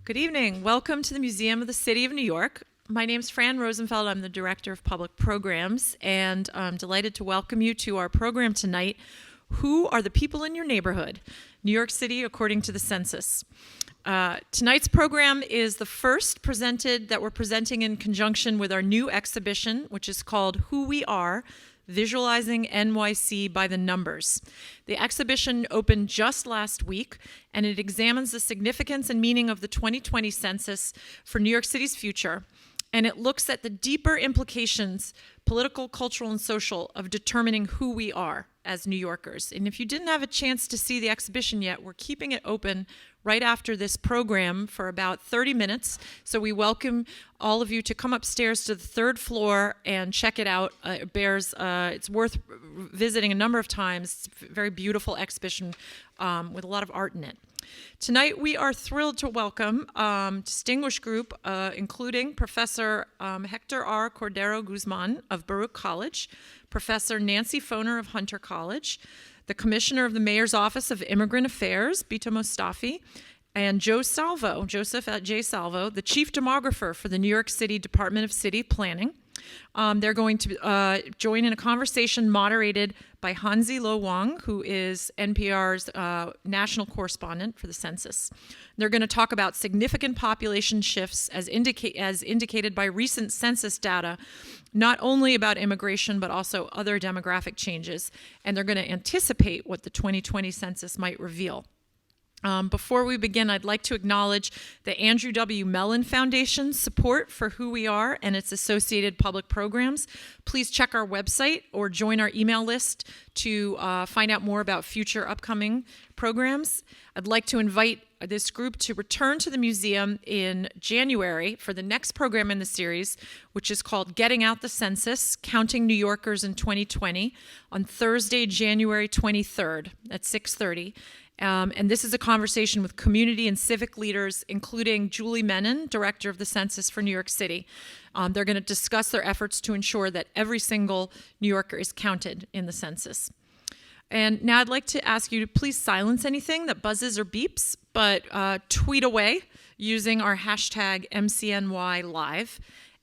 Good evening. Welcome to the Museum of the City of New York. My name is Fran Rosenfeld. I'm the Director of Public Programs, and I'm delighted to welcome you to our program tonight, Who Are the People in Your Neighborhood? New York City According to the Census. Tonight's program is the first that we're presenting in conjunction with our new exhibition, which is called Who We Are, Visualizing NYC by the Numbers. The exhibition opened just last week, and it examines the significance and meaning of the 2020 census for New York City's future, and it looks at the deeper implications, political, cultural, and social, of determining who we are as New Yorkers. And if you didn't have a chance to see the exhibition yet, we're keeping it open right after this program for about 30 minutes. So we welcome all of you to come upstairs to the third floor and check it out. It's worth visiting a number of times. It's a very beautiful exhibition with a lot of art in it. Tonight we are thrilled to welcome a distinguished group, including Professor Héctor R. Cordero-Guzmán of Baruch College, Professor Nancy Foner of Hunter College, the Commissioner of the Mayor's Office of Immigrant Affairs, Bitta Mostofi, and Joseph J. Salvo, the Chief Demographer for the New York City Department of City Planning. They're going to join in a conversation moderated by Hansi Lo Wang, who is NPR's national correspondent for the census. They're going to talk about significant population shifts as indicated by recent census data, not only about immigration, but also other demographic changes. And they're going to anticipate what the 2020 census might reveal. Before we begin, I'd like to acknowledge the Andrew W. Mellon Foundation's support for Who We Are and its associated public programs. Please check our website or join our email list to find out more about future upcoming programs. I'd like to invite this group to return to the museum in January for the next program in the series, which is called Getting Out the Census, Counting New Yorkers in 2020, on Thursday, January 23rd at 6:30. And this is a conversation with community and civic leaders, including Julie Menon, Director of the Census for New York City. They're going to discuss their efforts to ensure that every single New Yorker is counted in the census. And now I'd like to ask you to please silence anything that buzzes or beeps, but tweet away using our hashtag MCNYLive.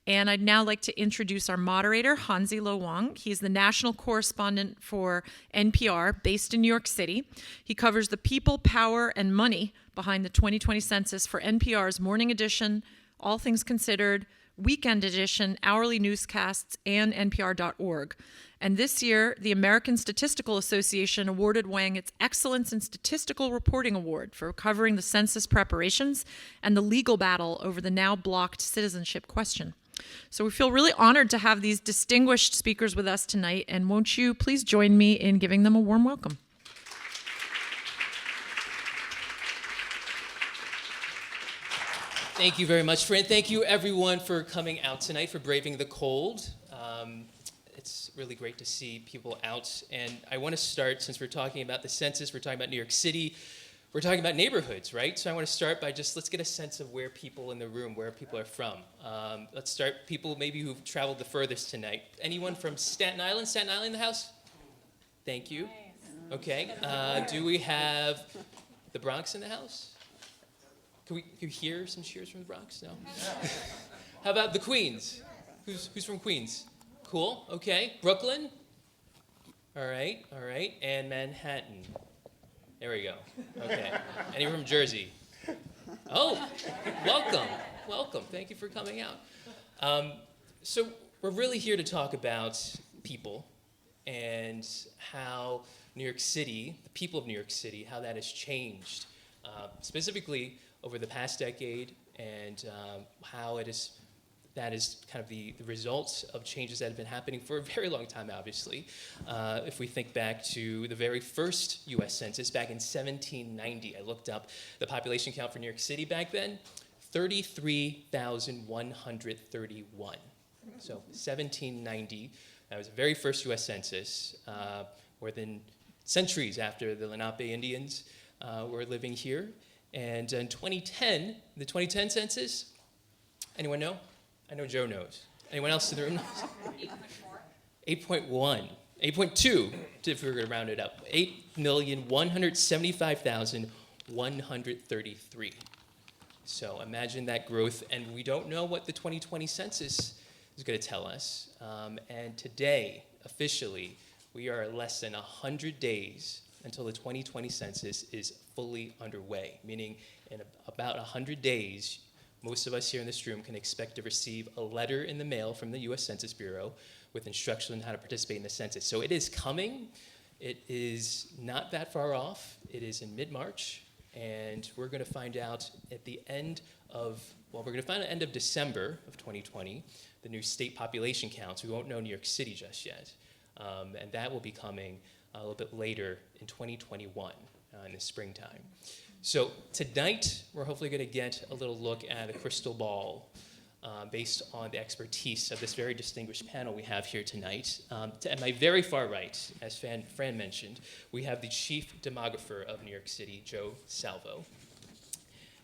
And I'd now like to introduce our moderator, Hansi Lo Wang. He's the national correspondent for NPR, based in New York City. He covers the people, power, and money behind the 2020 census for NPR's Morning Edition, All Things Considered, Weekend Edition, hourly newscasts, and NPR.org. And this year, the American Statistical Association awarded Wang its Excellence in Statistical Reporting Award for covering the census preparations and the legal battle over the now blocked citizenship question. So we feel really honored to have these distinguished speakers with us tonight, and won't you please join me in giving them a warm welcome. Thank you very much, Fran. Thank you, everyone, for coming out tonight, for braving the cold. It's really great to see people out. And I want to start, since we're talking about the census, we're talking about New York City, we're talking about neighborhoods, right? So I want to start by let's get a sense of where people in the room, where people are from. Let's start people maybe who've traveled the furthest tonight. Anyone from Staten Island? Staten Island in the house? Thank you. Okay. Do we have the Bronx in the house? Can you hear some cheers from the Bronx? No? How about the Queens? Who's from Queens? Cool. Okay. Brooklyn? All right. And Manhattan. There we go. Okay. Anyone from Jersey? Oh, welcome. Thank you for coming out. So we're really here to talk about people and how New York City, the people of New York City, how that has changed, specifically over the past decade, and how that is kind of the results of changes that have been happening for a very long time, obviously. If we think back to the very first U.S. Census back in 1790, I looked up the population count for New York City back then, 33,131. So 1790, that was the very first U.S. Census, more than centuries after the Lenape Indians were living here. And in 2010, the 2010 census, anyone know? I know Joe knows. Anyone else in the room knows? 8.1. 8.2, if we were going to round it up. 8,175,133. So imagine that growth, and we don't know what the 2020 census is going to tell us. And today, officially, we are less than 100 days until the 2020 census is fully underway, meaning in about 100 days, most of us here in this room can expect to receive a letter in the mail from the U.S. Census Bureau with instructions on how to participate in the census. So it is coming. It is not that far off. It is in mid-March, and we're going to find out at the end of, well, we're going to find out at the end of December of 2020, the new state population counts. We won't know New York City just yet, and that will be coming a little bit later in 2021, in the springtime. So tonight, we're hopefully going to get a little look at a crystal ball based on the expertise of this very distinguished panel we have here tonight. At my very far right, as Fran mentioned, we have the chief demographer of New York City, Joe Salvo.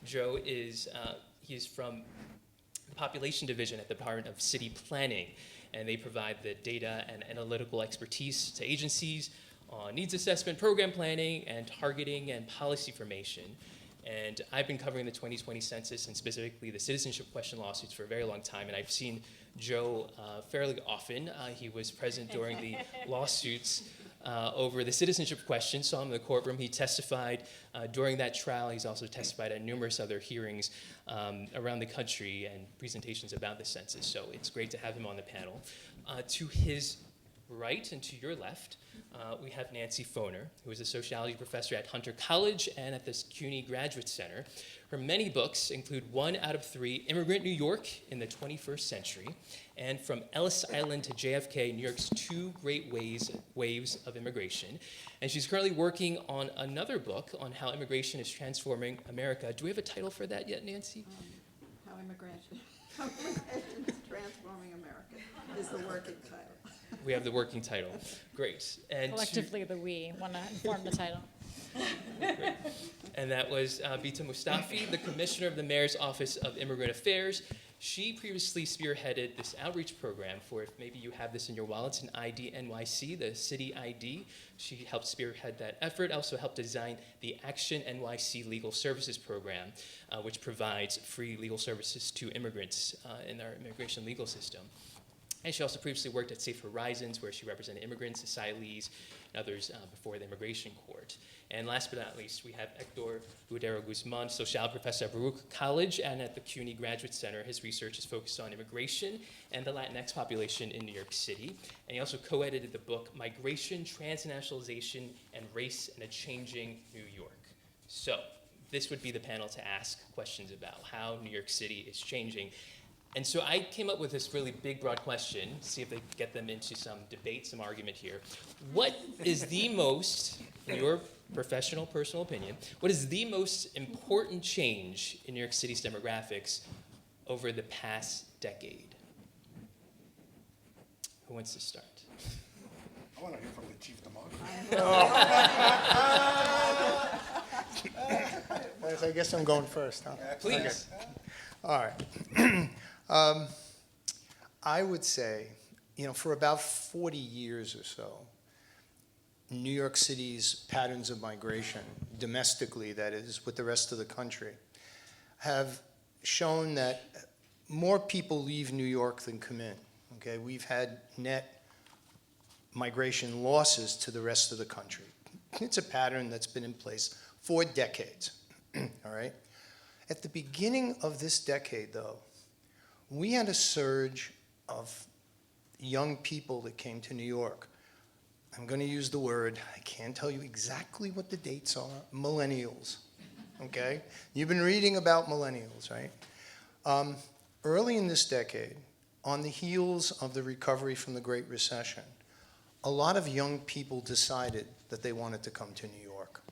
Joe is, he's from the Population Division at the Department of City Planning, and they provide the data and analytical expertise to agencies on needs assessment, program planning, and targeting and policy formation. And I've been covering the 2020 census and specifically the citizenship question lawsuits for a very long time, and I've seen Joe fairly often. He was present during the lawsuits over the citizenship question, saw him in the courtroom. He testified during that trial. He's also testified at numerous other hearings around the country and presentations about the census, so it's great to have him on the panel. To his right and to your left, we have Nancy Foner, who is a sociology professor at Hunter College and at the CUNY Graduate Center. Her many books include 1 out of 3, Immigrant New York in the 21st Century, and From Ellis Island to JFK, New York's 2 Great Waves of Immigration. And she's currently working on another book on how immigration is transforming America. Do we have a title for that yet, Nancy? How immigration is transforming America is the working title. We have the working title. Great. And collectively, we want to inform the title. Great. And that was Bitta Mostofi, the Commissioner of the Mayor's Office of Immigrant Affairs. She previously spearheaded this outreach program for, if maybe you have this in your wallets, an ID NYC, the city ID. She helped spearhead that effort, also helped design the Action NYC Legal Services Program, which provides free legal services to immigrants in our immigration legal system. And she also previously worked at Safe Horizons, where she represented immigrants, asylees, and others before the Immigration Court. And last but not least, we have Héctor Cordero-Guzmán, sociology professor at Baruch College and at the CUNY Graduate Center. His research is focused on immigration and the Latinx population in New York City. And he also co-edited the book, Migration, Transnationalization, and Race in a Changing New York. So this would be the panel to ask questions about how New York City is changing. And so I came up with this really big, broad question, see if they get them into some debate, some argument here. What is the most, in your professional, personal opinion, what is the most important change in New York City's demographics over the past decade? Who wants to start? I want to hear from the chief demographer. I guess I'm going first, huh? Please. Okay. All right. I would say, for about 40 years or so, New York City's patterns of migration, domestically that is, with the rest of the country, have shown that more people leave New York than come in. Okay, we've had net migration losses to the rest of the country. It's a pattern that's been in place for decades. All right. At the beginning of this decade, though, we had a surge of young people that came to New York. I'm going to use the word, I can't tell you exactly what the dates are, millennials, okay? You've been reading about millennials, right? Early in this decade, on the heels of the recovery from the Great Recession, a lot of young people decided that they wanted to come to New York.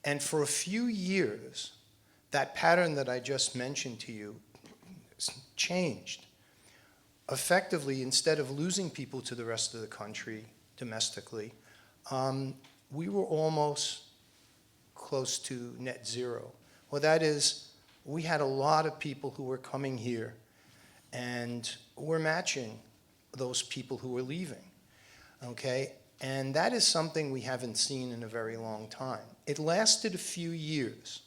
And for a few years, that pattern that I just mentioned to you changed. Effectively, instead of losing people to the rest of the country domestically, we were almost close to net zero. Well, that is, we had a lot of people who were coming here, and we're matching those people who were leaving, okay? And that is something we haven't seen in a very long time. It lasted a few years.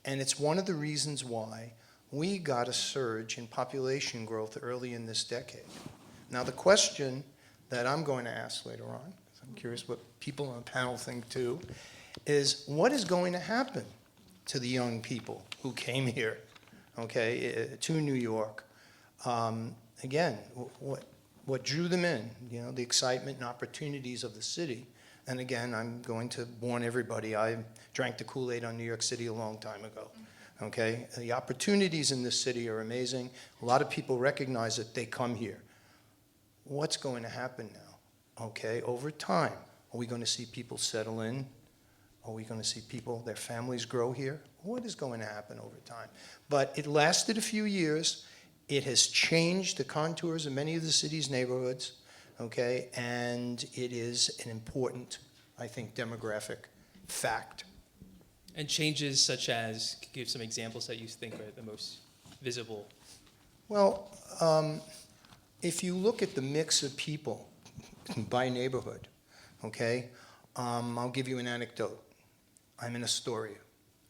And it's one of the reasons why we got a surge in population growth early in this decade. Now, the question that I'm going to ask later on, 'cause I'm curious what people on the panel think too, is what is going to happen to the young people who came here, okay, to New York? Again, what drew them in, the excitement and opportunities of the city. And again, I'm going to warn everybody, I drank the Kool-Aid on New York City a long time ago, okay? The opportunities in this city are amazing. A lot of people recognize that they come here. What's going to happen now, okay? Over time, are we going to see people settle in? Are we going to see people, their families grow here? What is going to happen over time? But it lasted a few years. It has changed the contours of many of the city's neighborhoods, okay? And it is an important, I think, demographic fact. And changes such as, give some examples that you think are the most visible. Well, if you look at the mix of people by neighborhood, okay, I'll give you an anecdote. I'm in Astoria,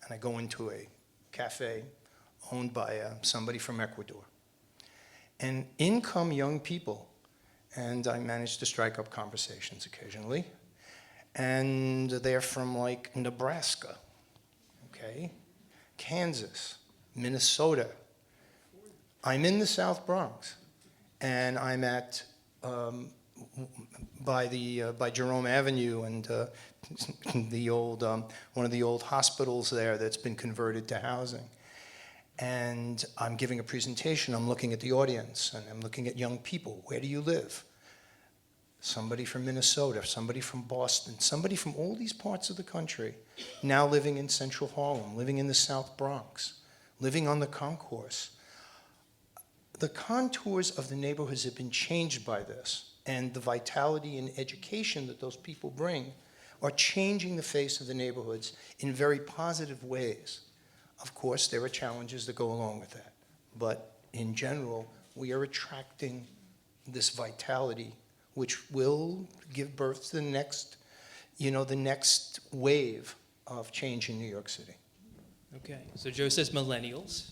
and I go into a cafe owned by somebody from Ecuador. And in come young people, and I manage to strike up conversations occasionally, and they're from like Nebraska, okay, Kansas, Minnesota. I'm in the South Bronx, and I'm at by Jerome Avenue and the old one of the old hospitals there that's been converted to housing. And I'm giving a presentation. I'm looking at the audience, and I'm looking at young people. Where do you live? Somebody from Minnesota, somebody from Boston, somebody from all these parts of the country, now living in Central Harlem, living in the South Bronx, living on the concourse. The contours of the neighborhoods have been changed by this, and the vitality and education that those people bring are changing the face of the neighborhoods in very positive ways. Of course, there are challenges that go along with that, but in general, we are attracting this vitality, which will give birth to the next wave of change in New York City. Okay, so Joe says millennials.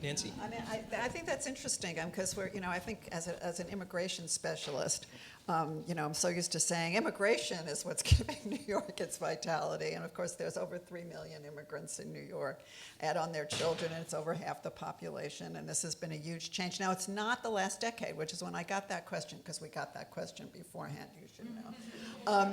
Nancy? I mean, I think that's interesting because we're, I think as an immigration specialist, I'm so used to saying immigration is what's giving New York its vitality. And of course, there's over 3 million immigrants in New York. Add on their children, and it's over half the population. And this has been a huge change. Now, it's not the last decade, which is when I got that question, because we got that question beforehand, you should know.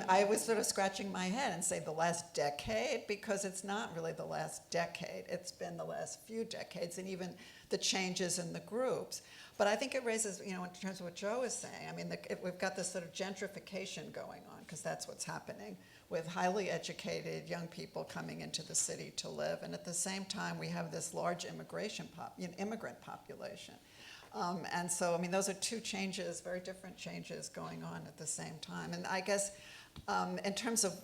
I was sort of scratching my head and say the last decade, because it's not really the last decade. It's been the last few decades, and even the changes in the groups. But I think it raises, in terms of what Joe is saying, I mean, we've got this sort of gentrification going on, because that's what's happening, with highly educated young people coming into the city to live. And at the same time, we have this large immigrant population. And so, I mean, those are two changes, very different changes going on at the same time. And I guess in terms of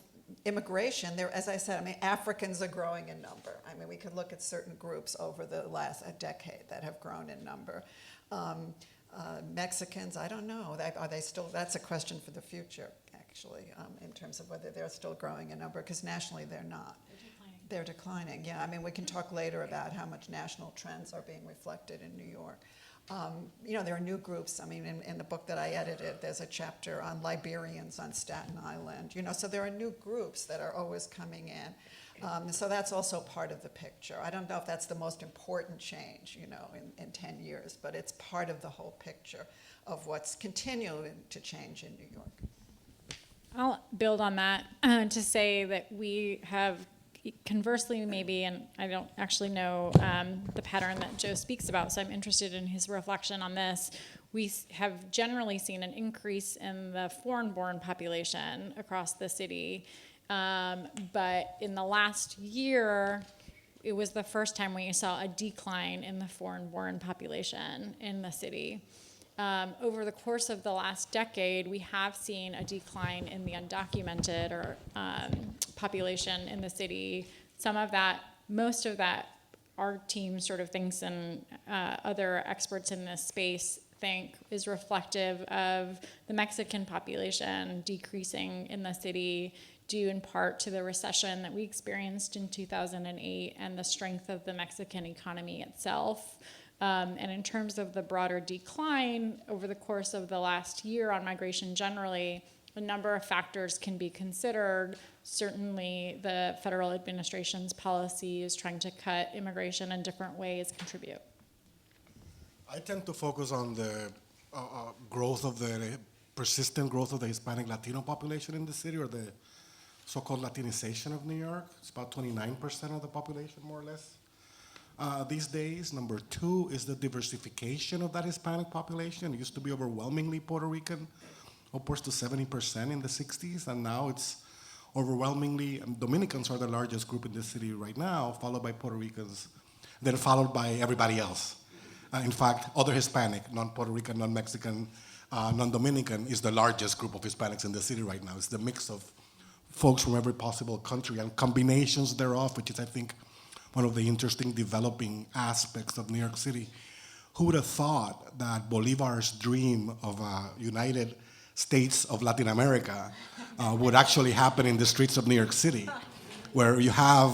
immigration, as I said, I mean, Africans are growing in number. I mean, we could look at certain groups over the last decade that have grown in number. Mexicans, I don't know. Are they still? That's a question for the future, actually, in terms of whether they're still growing in number, because nationally they're not. They're declining, yeah. I mean, we can talk later about how much national trends are being reflected in New York. There are new groups. I mean, in the book that I edited, there's a chapter on Liberians on Staten Island. So there are new groups that are always coming in. So that's also part of the picture. I don't know if that's the most important change, in 10 years, but it's part of the whole picture of what's continuing to change in New York. I'll build on that to say that we have, conversely maybe, and I don't actually know the pattern that Joe speaks about, so I'm interested in his reflection on this. We have generally seen an increase in the foreign-born population across the city, but in the last year, it was the first time we saw a decline in the foreign-born population in the city. Over the course of the last decade, we have seen a decline in the undocumented or population in the city. Some of that, most of that, our team sort of thinks, and other experts in this space think, is reflective of the Mexican population decreasing in the city due in part to the recession that we experienced in 2008 and the strength of the Mexican economy itself. And in terms of the broader decline over the course of the last year on migration generally, a number of factors can be considered. Certainly, the federal administration's policies trying to cut immigration in different ways contribute. I tend to focus on the growth of the persistent growth of the Hispanic Latino population in the city, or the so-called Latinization of New York. It's about 29% of the population, more or less, these days. Number two is the diversification of that Hispanic population. It used to be overwhelmingly Puerto Rican, upwards to 70% in the 60s, and now it's overwhelmingly, Dominicans are the largest group in the city right now, followed by Puerto Ricans, then followed by everybody else. In fact, other Hispanic, non-Puerto Rican, non-Mexican, non-Dominican is the largest group of Hispanics in the city right now. It's the mix of folks from every possible country and combinations thereof, which is, I think, one of the interesting developing aspects of New York City. Who would have thought that Bolivar's dream of a United States of Latin America would actually happen in the streets of New York City, where you have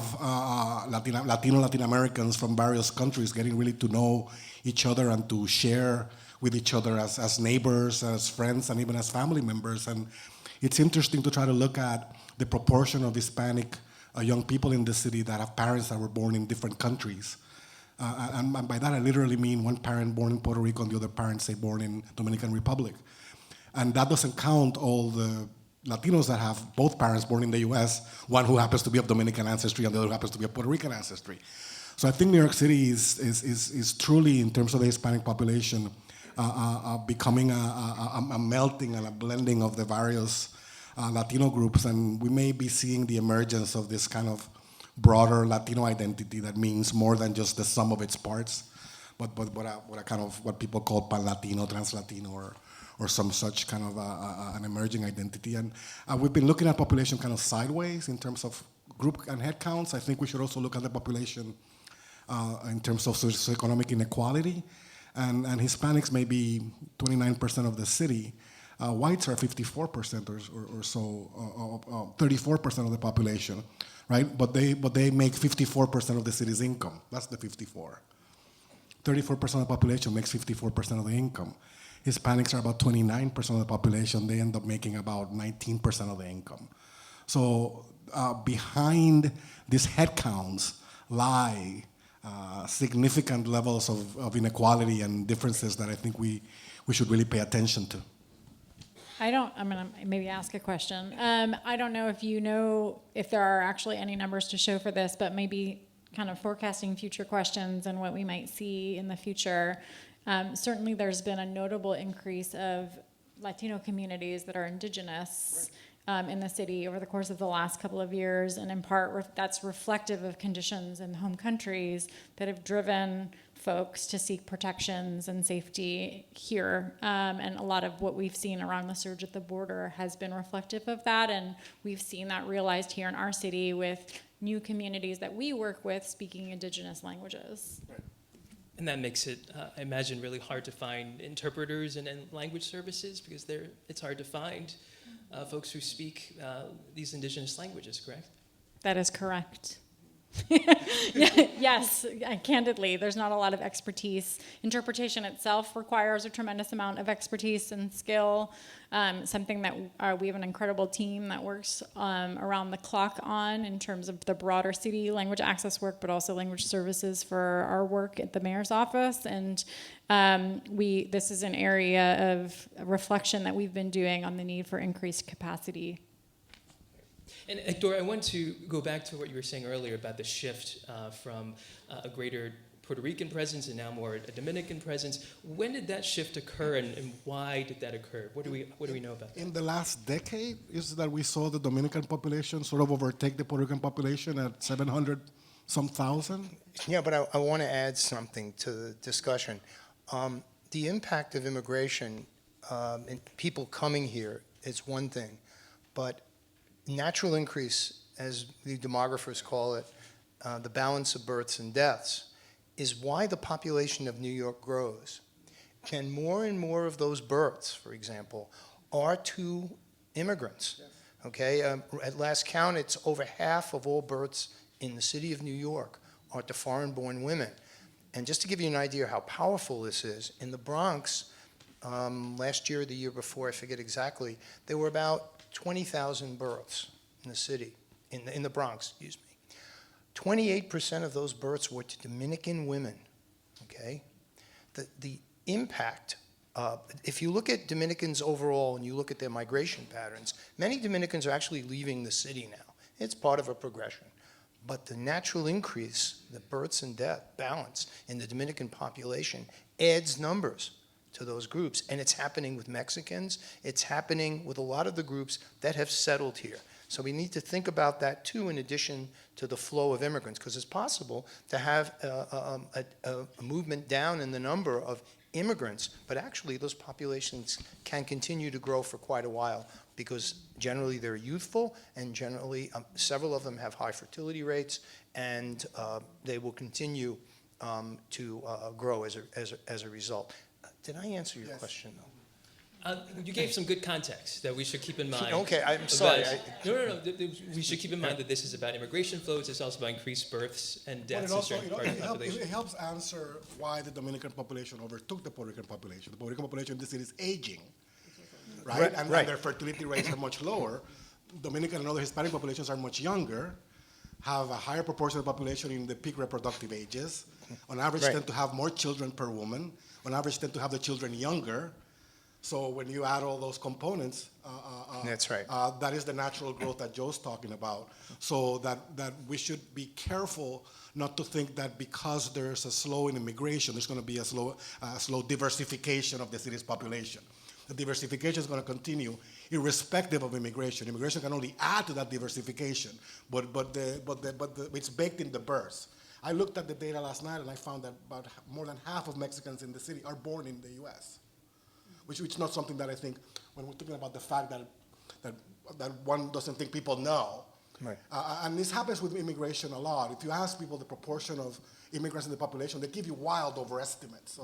Latin Americans from various countries getting really to know each other and to share with each other as neighbors, as friends, and even as family members. And it's interesting to try to look at the proportion of Hispanic young people in the city that have parents that were born in different countries. And by that I literally mean one parent born in Puerto Rico and the other parent, say, born in Dominican Republic. And that doesn't count all the Latinos that have both parents born in the US, one who happens to be of Dominican ancestry and the other who happens to be of Puerto Rican ancestry. So I think New York City is truly, in terms of the Hispanic population, becoming a melting and a blending of the various Latino groups, and we may be seeing the emergence of this kind of broader Latino identity that means more than just the sum of its parts, but what people call pan-Latino, trans-Latino, or some such kind of an emerging identity. And we've been looking at population kind of sideways in terms of group and head counts. I think we should also look at the population in terms of socioeconomic inequality. And Hispanics may be 29% of the city. Whites are 54% or so, 34% of the population, right? But they make 54% of the city's income. That's the 54. 34% of the population makes 54% of the income. Hispanics are about 29% of the population. They end up making about 19% of the income. So behind these headcounts lie significant levels of inequality and differences that I think we should really pay attention to. I'm going to maybe ask a question. I don't know if there are actually any numbers to show for this, but maybe kind of forecasting future questions and what we might see in the future. Certainly there's been a notable increase of Latino communities that are indigenous in the city over the course of the last couple of years, and in part that's reflective of conditions in home countries that have driven folks to seek protections and safety here. And a lot of what we've seen around the surge at the border has been reflective of that, and we've seen that realized here in our city with new communities that we work with speaking indigenous languages. Right. And that makes it, I imagine, really hard to find interpreters and language services, because it's hard to find folks who speak these indigenous languages, correct? That is correct. Yes, candidly, there's not a lot of expertise. Interpretation itself requires a tremendous amount of expertise and skill, something that we have an incredible team that works around the clock on in terms of the broader city language access work, but also language services for our work at the mayor's office. And this is an area of reflection that we've been doing on the need for increased capacity. And Héctor, I want to go back to what you were saying earlier about the shift from a greater Puerto Rican presence and now more a Dominican presence. When did that shift occur, and why did that occur? What do we know about that? In the last decade is that we saw the Dominican population sort of overtake the Puerto Rican population at 700-some thousand. Yeah, but I want to add something to the discussion. The impact of immigration and people coming here is one thing, but natural increase, as the demographers call it, the balance of births and deaths, is why the population of New York grows. And more of those births, for example, are to immigrants. Okay, at last count, it's over half of all births in the city of New York are to foreign-born women. And just to give you an idea how powerful this is, in the Bronx, last year or the year before, I forget exactly, there were about 20,000 births in the city, in the Bronx, excuse me. 28% of those births were to Dominican women, okay? The impact, if you look at Dominicans overall and you look at their migration patterns, many Dominicans are actually leaving the city now. It's part of a progression. But the natural increase, the births and death balance in the Dominican population adds numbers to those groups. And it's happening with Mexicans. It's happening with a lot of the groups that have settled here. So we need to think about that too, in addition to the flow of immigrants, because it's possible to have a movement down in the number of immigrants, but actually those populations can continue to grow for quite a while, because generally they're youthful, and generally several of them have high fertility rates, and they will continue to grow as a result. Did I answer your question, though? You gave some good context that we should keep in mind. Okay, I'm sorry. No. We should keep in mind that this is about immigration flows. It's also about increased births and deaths in certain parts of the population. It helps answer why the Dominican population overtook the Puerto Rican population. The Puerto Rican population in this city is aging, right? And their fertility rates are much lower. Dominican and other Hispanic populations are much younger, have a higher proportion of the population in the peak reproductive ages. On average, tend to have more children per woman. On average, tend to have the children younger. So when you add all those components, that's right. That is the natural growth that Joe's talking about. So that we should be careful not to think that because there's a slow in immigration, there's going to be a slow diversification of the city's population. The diversification is going to continue irrespective of immigration. Immigration can only add to that diversification, but it's baked in the births. I looked at the data last night and I found that about more than half of Mexicans in the city are born in the U.S. Which is not something that I think, when we're talking about the fact that one doesn't think people know. Right. And this happens with immigration a lot. If you ask people the proportion of immigrants in the population, they give you wild overestimates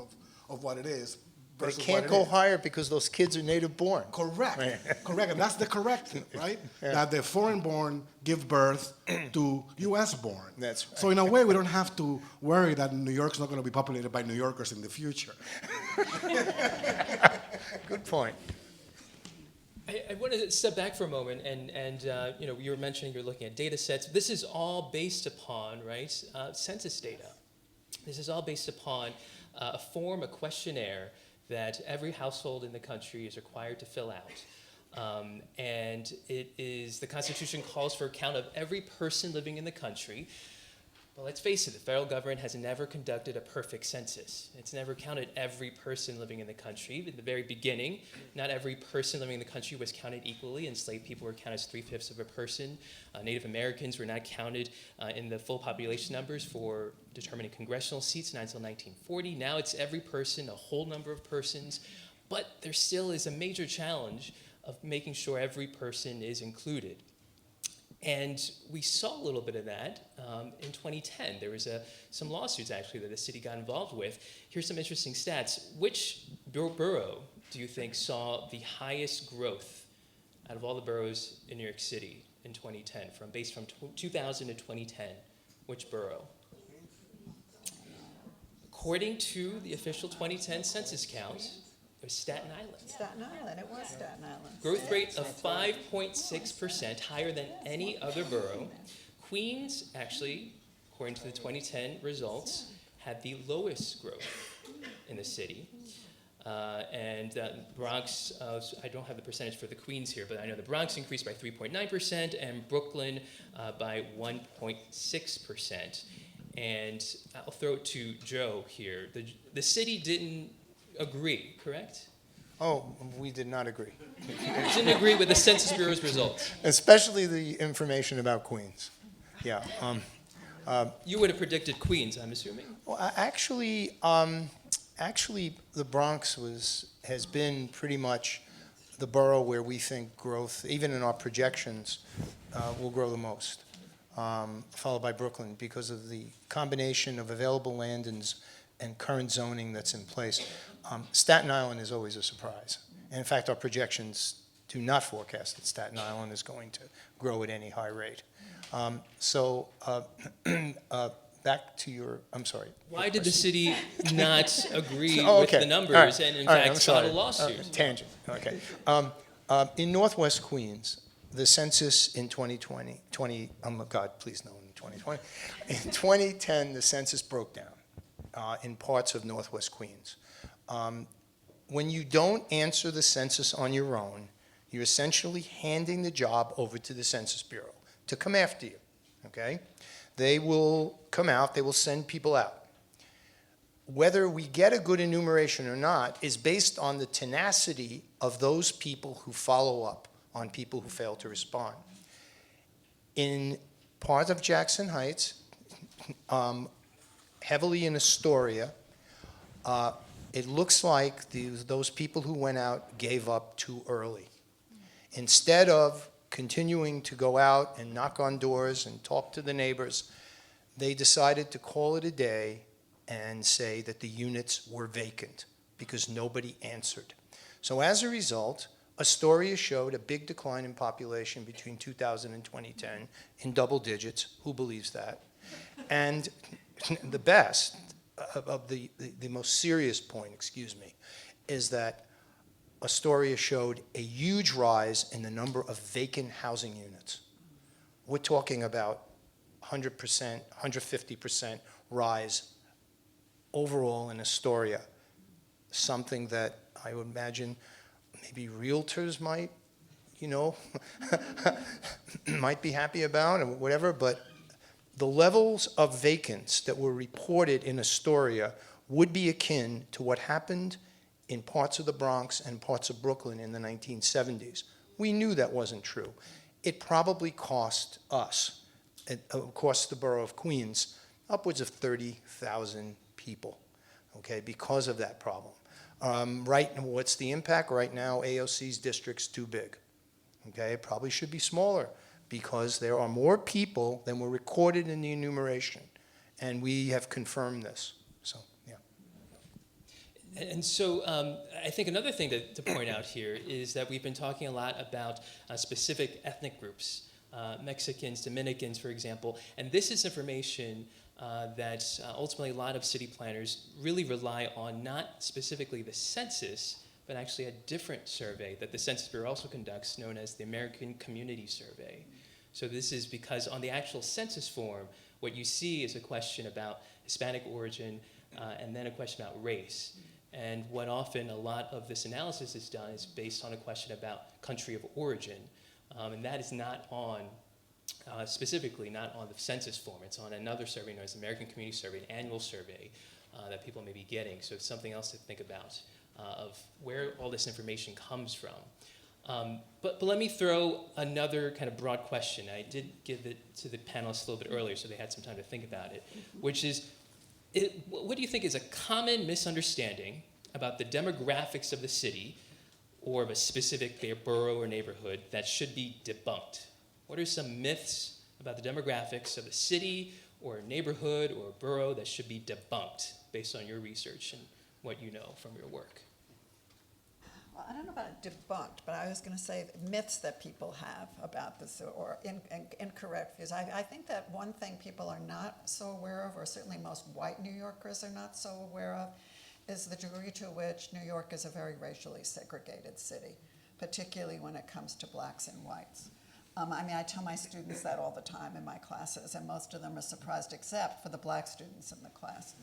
of what it is. But it can't go higher because those kids are native born. Correct, correct, and that's the corrective, right? Yeah. That the foreign born give birth to U.S. born. That's right. So in a way, we don't have to worry that New York's not going to be populated by New Yorkers in the future. Good point. I want to step back for a moment, and you were mentioning you're looking at data sets. This is all based upon, right, census data. This is all based upon a questionnaire that every household in the country is required to fill out. And the Constitution calls for a count of every person living in the country. But let's face it, the federal government has never conducted a perfect census. It's never counted every person living in the country. In the very beginning, not every person living in the country was counted equally. Enslaved people were counted as 3/5 of a person. Native Americans were not counted in the full population numbers for determining congressional seats, not until 1940. Now it's every person, a whole number of persons. But there still is a major challenge of making sure every person is included. And we saw a little bit of that in 2010. There was some lawsuits, actually, that the city got involved with. Here's some interesting stats. Which borough do you think saw the highest growth out of all the boroughs in New York City in 2010, based from 2000 to 2010? Which borough? According to the official 2010 census count, it was Staten Island. Staten Island, it was Staten Island. Growth rate of 5.6%, higher than any other borough. Queens, actually, according to the 2010 results, had the lowest growth in the city. And Bronx, I don't have the percentage for the Queens here, but I know the Bronx increased by 3.9% and Brooklyn by 1.6%. And I'll throw it to Joe here. The city didn't agree, correct? Oh, we did not agree. Didn't agree with the Census Bureau's results. Especially the information about Queens. Yeah. You would have predicted Queens, I'm assuming. Well, actually, the Bronx has been pretty much the borough where we think growth, even in our projections, will grow the most, followed by Brooklyn because of the combination of available land and current zoning that's in place. Staten Island is always a surprise. And in fact, our projections do not forecast that Staten Island is going to grow at any high rate. Back to your, I'm sorry. Why did the city not agree Oh, with okay. the numbers All right. and in All right, fact I'm filed a sorry. lawsuit? Tangent, okay. In Northwest Queens, the census in 2020, oh God, please no, in 2020. In 2010, the census broke down in parts of Northwest Queens. When you don't answer the census on your own, you're essentially handing the job over to the Census Bureau to come after you, okay? They will come out, they will send people out. Whether we get a good enumeration or not is based on the tenacity of those people who follow up on people who fail to respond. In part of Jackson Heights, heavily in Astoria, it looks like those people who went out gave up too early. Instead of continuing to go out and knock on doors and talk to the neighbors, they decided to call it a day and say that the units were vacant because nobody answered. So as a result, Astoria showed a big decline in population between 2000 and 2010 in double digits. Who believes that? And the best of the most serious point, is that Astoria showed a huge rise in the number of vacant housing units. We're talking about 100%, 150% rise overall in Astoria, something that I would imagine maybe realtors might, might be happy about or whatever, but the levels of vacants that were reported in Astoria would be akin to what happened in parts of the Bronx and parts of Brooklyn in the 1970s. We knew that wasn't true. It probably cost us, it cost the borough of Queens, upwards of 30,000 people, okay, because of that problem. What's the impact? Right now, AOC's district's too big, okay? It probably should be smaller because there are more people than were recorded in the enumeration, and we have confirmed this, so, yeah. And so I think another thing to point out here is that we've been talking a lot about specific ethnic groups, Mexicans, Dominicans, for example, and this is information that ultimately a lot of city planners really rely on, not specifically the census, but actually a different survey that the Census Bureau also conducts, known as the American Community Survey. So this is because on the actual census form, what you see is a question about Hispanic origin and then a question about race. And what often a lot of this analysis is done is based on a question about country of origin. And that is not on, specifically not on the census form. It's on another survey known as the American Community Survey, an annual survey that people may be getting. So it's something else to think about of where all this information comes from. But let me throw another kind of broad question. I did give it to the panelists a little bit earlier, so they had some time to think about it, which is, what do you think is a common misunderstanding about the demographics of the city or of a specific borough or neighborhood that should be debunked? What are some myths about the demographics of a city or a neighborhood or a borough that should be debunked based on your research and what you know from your work? Well, I don't know about debunked, but I was going to say myths that people have about this or incorrect views. I think that one thing people are not so aware of, or certainly most white New Yorkers are not so aware of, is the degree to which New York is a very racially segregated city, particularly when it comes to blacks and whites. I tell my students that all the time in my classes, and most of them are surprised except for the black students in the class.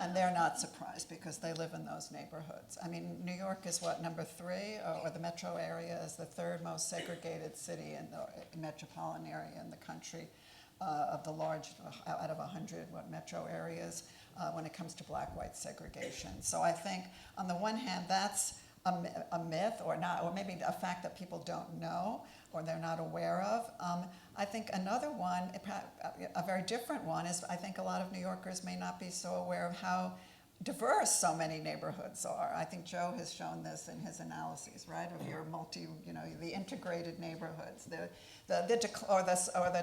And they're not surprised because they live in those neighborhoods. New York is what, number 3, or the metro area is the 3rd most segregated city in the metropolitan area in the country of the large, out of 100 metro areas when it comes to black-white segregation. So I think on the one hand, that's a myth or not, or maybe a fact that people don't know or they're not aware of. I think another one, a very different one, is I think a lot of New Yorkers may not be so aware of how diverse so many neighborhoods are. I think Joe has shown this in his analyses, right, of your the integrated neighborhoods. The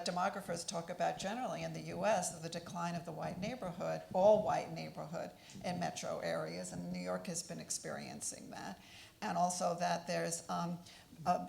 demographers talk about generally in the U.S. the decline of the white neighborhood, all white neighborhood in metro areas, and New York has been experiencing that. And also that there's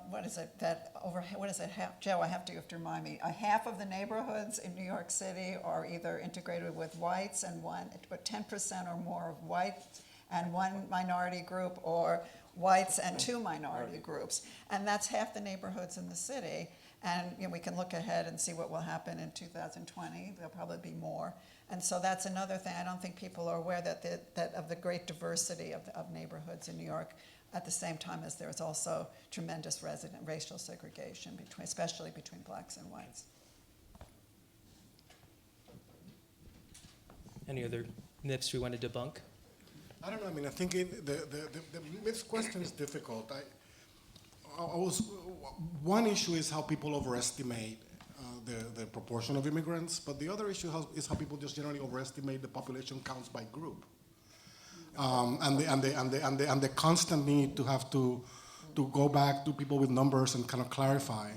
what is it, that over, what is it, Joe, you have to remind me, half of the neighborhoods in New York City are either integrated with whites and 10% or more of whites and one minority group, or whites and two minority groups. And that's half the neighborhoods in the city. And we can look ahead and see what will happen in 2020. There'll probably be more. And so that's another thing. I don't think people are aware that of the great diversity of neighborhoods in New York, at the same time as there's also tremendous racial segregation, especially between blacks and whites. Any other myths we want to debunk? I don't know. I mean, I think the myth question is difficult. One issue is how people overestimate the proportion of immigrants, but the other issue is how people just generally overestimate the population counts by group, and the constant need to have to go back to people with numbers and kind of clarify.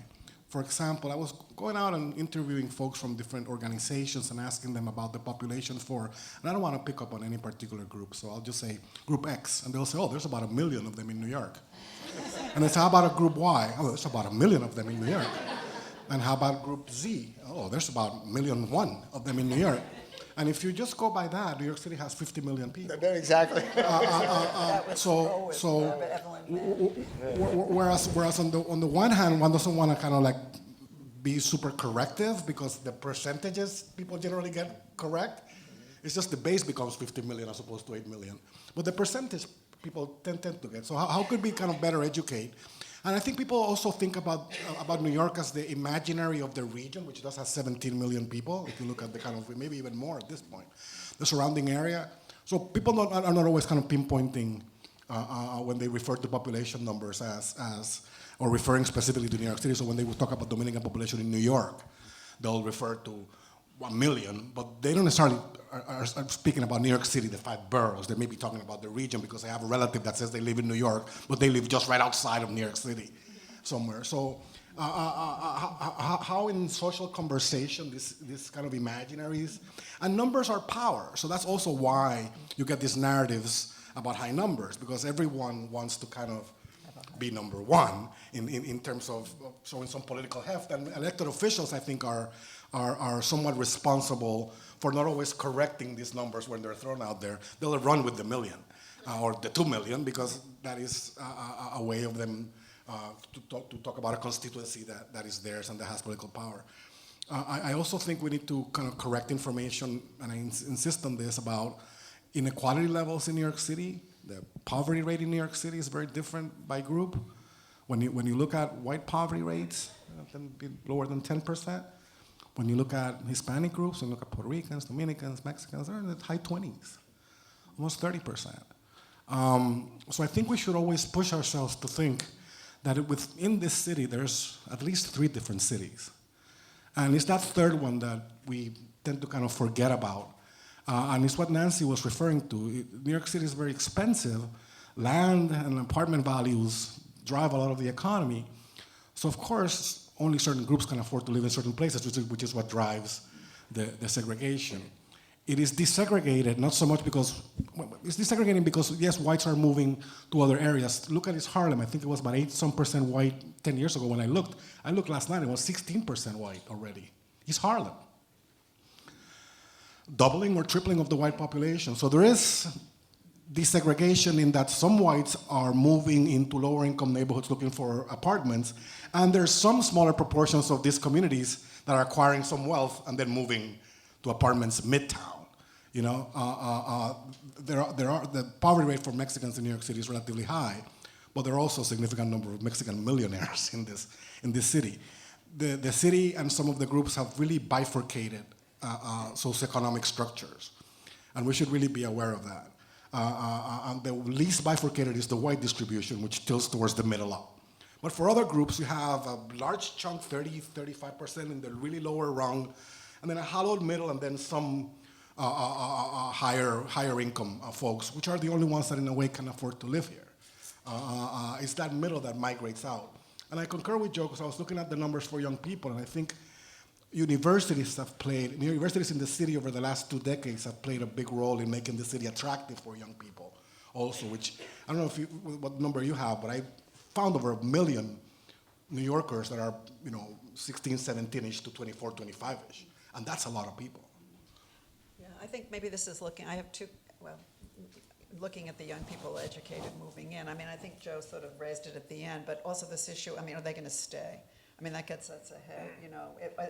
For example, I was going out and interviewing folks from different organizations and asking them about the population and I don't want to pick up on any particular group, so I'll just say Group X, and they'll say, oh, there's about 1 million of them in New York. And I say, how about a Group Y? Oh, there's about 1 million of them in New York. And how about Group Z? Oh, there's about 1,000,001 of them in New York. And if you just go by that, New York City has 50 million people. Exactly. Whereas on the one hand, one doesn't want to kind of like be super corrective because the percentages people generally get correct. It's just the base becomes 50 million as opposed to 8 million. But the percentage people tend to get. So how could we kind of better educate? And I think people also think about New York as the imaginary of the region, which does have 17 million people, if you look at the kind of, maybe even more at this point, the surrounding area. So people are not always kind of pinpointing when they refer to population numbers or referring specifically to New York City. So when they talk about Dominican population in New York, they'll refer to 1 million, but they don't necessarily are speaking about New York City, the 5 boroughs. They may be talking about the region because they have a relative that says they live in New York, but they live just right outside of New York City somewhere. So how in social conversation, this kind of imaginaries, and numbers are power. So that's also why you get these narratives about high numbers, because everyone wants to kind of be number one in terms of showing some political heft. And elected officials, I think, are somewhat responsible for not always correcting these numbers when they're thrown out there. They'll run with the million or the 2 million because that is a way of them to talk about a constituency that is theirs and that has political power. I also think we need to kind of correct information, and I insist on this, about inequality levels in New York City. The poverty rate in New York City is very different by group. When you look at white poverty rates, tend to be lower than 10%. When you look at Hispanic groups, and look at Puerto Ricans, Dominicans, Mexicans, they're in the high 20s, almost 30%. So I think we should always push ourselves to think that within this city, there's at least 3 different cities. And it's that third one that we tend to kind of forget about. And it's what Nancy was referring to. New York City is very expensive. Land and apartment values drive a lot of the economy. So of course, only certain groups can afford to live in certain places, which is what drives the segregation. It is desegregated, not so much because, it's desegregating because, yes, whites are moving to other areas. Look at East Harlem. I think it was about 8% white 10 years ago when I looked. I looked last night, it was 16% white already. East Harlem. Doubling or tripling of the white population. So there is desegregation in that some whites are moving into lower income neighborhoods looking for apartments, and there's some smaller proportions of these communities that are acquiring some wealth and then moving to apartments midtown. You know, the poverty rate for Mexicans in New York City is relatively high, but there are also a significant number of Mexican millionaires in this city. The city and some of the groups have really bifurcated socioeconomic structures, and we should really be aware of that. And the least bifurcated is the white distribution, which tilts towards the middle up. But for other groups, you have a large chunk, 35% in the really lower rung, and then a hollowed middle, and then some higher income folks, which are the only ones that in a way can afford to live here. It's that middle that migrates out. And I concur with Joe, because I was looking at the numbers for young people, and I think universities in the city over the last 2 decades have played a big role in making the city attractive for young people also, which, I don't know what number you have, but I found over 1 million New Yorkers that are, 16, 17-ish to 24, 25-ish. And that's a lot of people. Yeah, I think maybe this is I have two, looking at the young people educated moving in. I mean, I think Joe sort of raised it at the end, but also this issue, are they going to stay? I mean, that gets us ahead,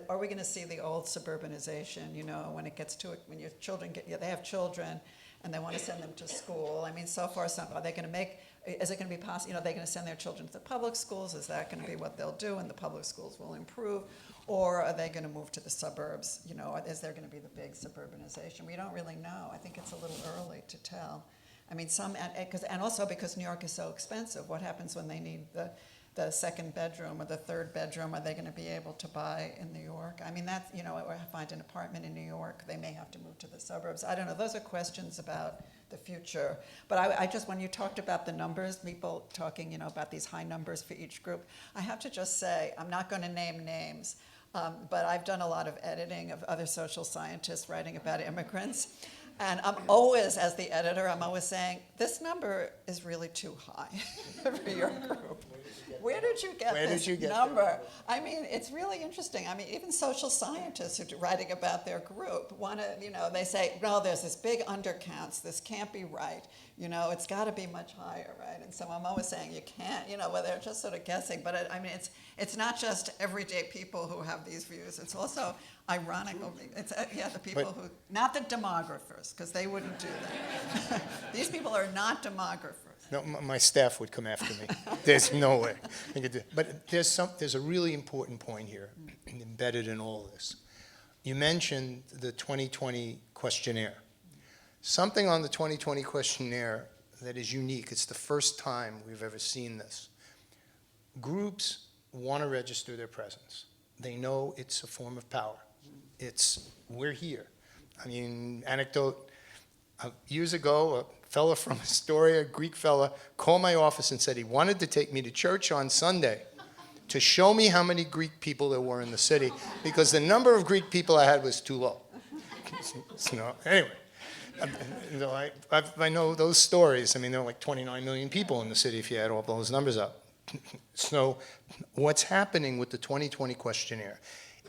Are we going to see the old suburbanization, when it gets to it, when your children they have children and they want to send them to school? I mean, so far, are they going to is it going to be possible, are they going to send their children to the public schools? Is that going to be what they'll do and the public schools will improve? Or are they going to move to the suburbs? Is there going to be the big suburbanization? We don't really know. I think it's a little early to tell. I mean, and also because New York is so expensive, what happens when they need the second bedroom or the third bedroom? Are they going to be able to buy in New York? I mean, that's, or find an apartment in New York. They may have to move to the suburbs. I don't know. Those are questions about the future. But I just, when you talked about the numbers, people talking, about these high numbers for each group, I have to just say, I'm not going to name names, but I've done a lot of editing of other social scientists writing about immigrants. And I'm always, as the editor, I'm always saying, this number is really too high for your group. Where did you get this number? I mean, it's really interesting. I mean, even social scientists who are writing about their group want to, they say, no, there's this big undercounts. This can't be right. It's got to be much higher, right? And so I'm always saying you can't, well, they're just sort of guessing. But I mean, it's not just everyday people who have these views. It's also ironical. It's, the people who, not the demographers, because they wouldn't do that. These people are not demographers. No, my staff would come after me. There's no way. But there's a really important point here embedded in all this. You mentioned the 2020 questionnaire. Something on the 2020 questionnaire that is unique. It's the first time we've ever seen this. Groups want to register their presence. They know it's a form of power. We're here. I mean, anecdote, years ago, a fella from Astoria, a Greek fella, called my office and said he wanted to take me to church on Sunday to show me how many Greek people there were in the city, because the number of Greek people I had was too low. Anyway, I know those stories. I mean, there are like 29 million people in the city if you add all those numbers up. So what's happening with the 2020 questionnaire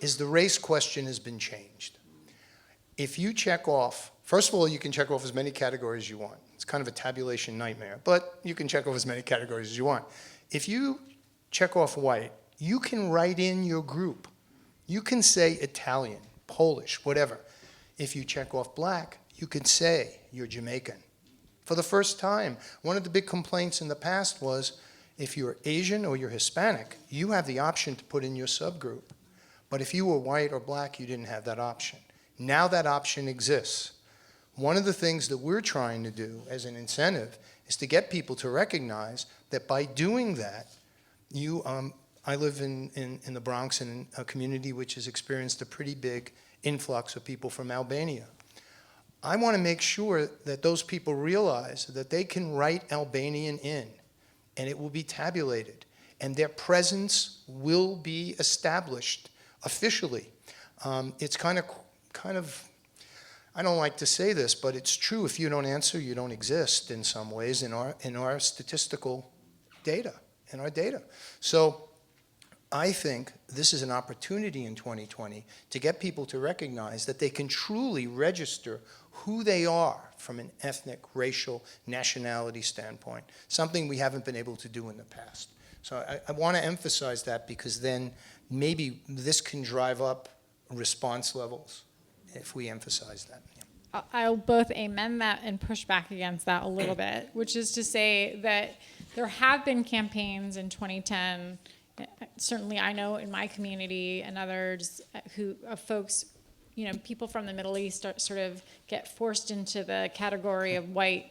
is the race question has been changed. If you check off, first of all, you can check off as many categories as you want. It's kind of a tabulation nightmare, but you can check off as many categories as you want. If you check off white, you can write in your group. You can say Italian, Polish, whatever. If you check off black, you can say you're Jamaican. For the first time, one of the big complaints in the past was if you're Asian or you're Hispanic, you have the option to put in your subgroup. But if you were white or black, you didn't have that option. Now that option exists. One of the things that we're trying to do as an incentive is to get people to recognize that by doing that, I live in the Bronx, in a community which has experienced a pretty big influx of people from Albania. I want to make sure that those people realize that they can write Albanian in, and it will be tabulated, and their presence will be established officially. It's kind of, I don't like to say this, but it's true. If you don't answer, you don't exist in some ways in our statistical data, in our data. So I think this is an opportunity in 2020 to get people to recognize that they can truly register who they are from an ethnic, racial, nationality standpoint, something we haven't been able to do in the past. So I want to emphasize that, because then maybe this can drive up response levels if we emphasize that. Yeah. I'll both amen that and push back against that a little bit, which is to say that there have been campaigns in 2010. Certainly, I know in my community and others folks, people from the Middle East sort of get forced into the category of white,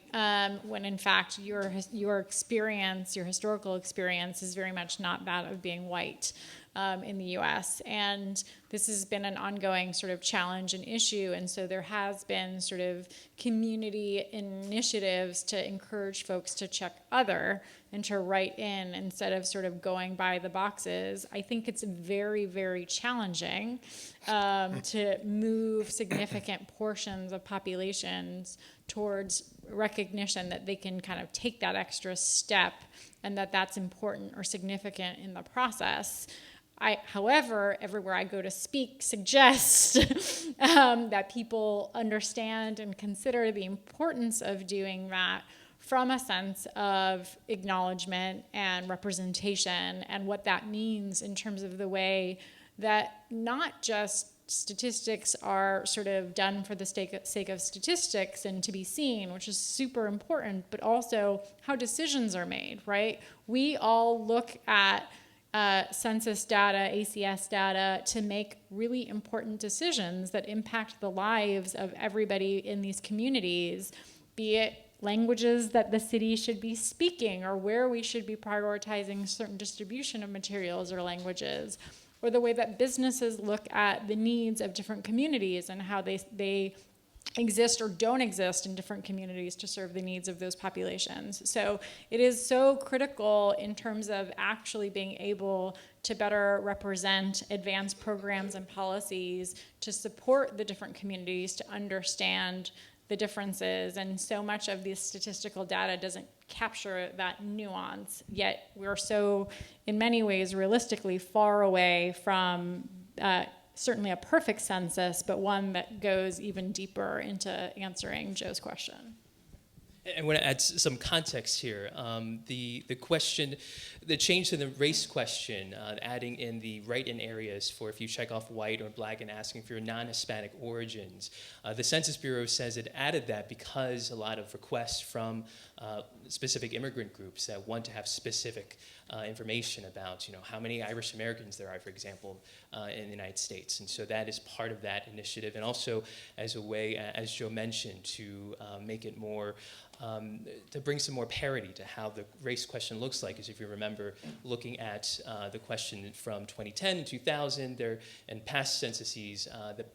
when in fact your experience, your historical experience, is very much not that of being white in the U.S. And this has been an ongoing sort of challenge and issue. And so there has been sort of community initiatives to encourage folks to check other and to write in instead of sort of going by the boxes. I think it's very, very challenging to move significant portions of populations towards recognition that they can kind of take that extra step and that that's important or significant in the process. However, everywhere I go to speak, suggest that people understand and consider the importance of doing that from a sense of acknowledgement and representation and what that means in terms of the way that not just statistics are sort of done for the sake of statistics and to be seen, which is super important, but also how decisions are made, right? We all look at census data, ACS data to make really important decisions that impact the lives of everybody in these communities, be it languages that the city should be speaking or where we should be prioritizing certain distribution of materials or languages, or the way that businesses look at the needs of different communities and how they exist or don't exist in different communities to serve the needs of those populations. So it is so critical in terms of actually being able to better represent advanced programs and policies to support the different communities to understand the differences. And so much of the statistical data doesn't capture that nuance, yet we're so, in many ways, realistically far away from certainly a perfect census, but one that goes even deeper into answering Joe's question. I want to add some context here. The question, the change to the race question, adding in the write-in areas for if you check off white or black and asking for your non-Hispanic origins. The Census Bureau says it added that because a lot of requests from specific immigrant groups that want to have specific information about, how many Irish Americans there are, for example, in the United States. And so that is part of that initiative. And also as a way, as Joe mentioned, to make it more, to bring some more parity to how the race question looks like. As if you remember looking at the question from 2010 and 2000, and past censuses,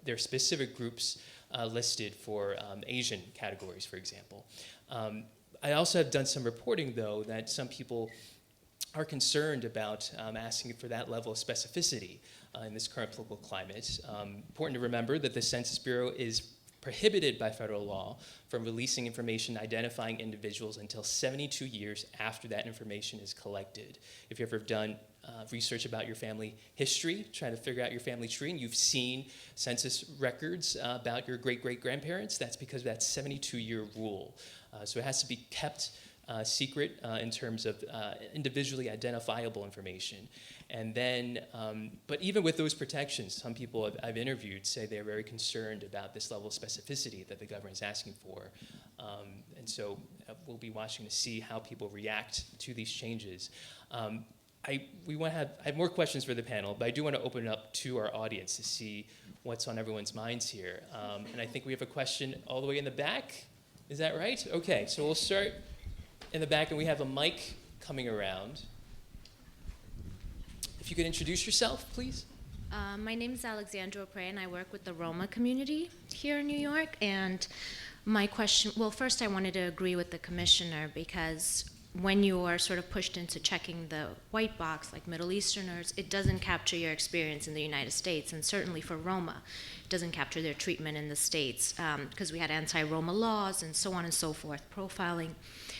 there are specific groups listed for Asian categories, for example. I also have done some reporting, though, that some people are concerned about asking for that level of specificity in this current political climate. Important to remember that the Census Bureau is prohibited by federal law from releasing information identifying individuals until 72 years after that information is collected. If you've ever done research about your family history, trying to figure out your family tree, and you've seen census records about your great-great-grandparents, that's because of that 72-year rule. So it has to be kept secret in terms of individually identifiable information. And then, but even with those protections, some people I've interviewed say they're very concerned about this level of specificity that the government is asking for. And so we'll be watching to see how people react to these changes. I have more questions for the panel, but I do want to open it up to our audience to see what's on everyone's minds here. And I think we have a question all the way in the back. Is that right? Okay, so we'll start in the back, and we have a mic coming around. If you could introduce yourself, please. My name is Alexandra Prey, and I work with the Roma community here in New York. And my question, well, first I wanted to agree with the commissioner, because when you are sort of pushed into checking the white box, like Middle Easterners, it doesn't capture your experience in the United States, and certainly for Roma, it doesn't capture their treatment in the States, because we had anti-Roma laws and so on and so forth, profiling.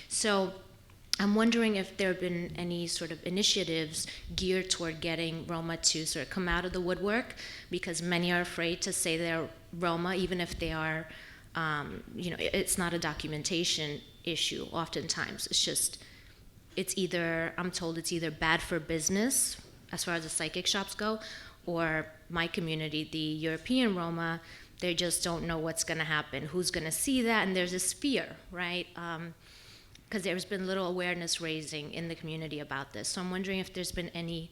So I'm wondering if there have been any sort of initiatives geared toward getting Roma to sort of come out of the woodwork, because many are afraid to say they're Roma, even if they are, it's not a documentation issue oftentimes. It's just, I'm told it's either bad for business as far as the psychic shops go, or my community, the European Roma, they just don't know what's going to happen, who's going to see that, and there's this fear, right? Because there's been little awareness raising in the community about this. So I'm wondering if there's been any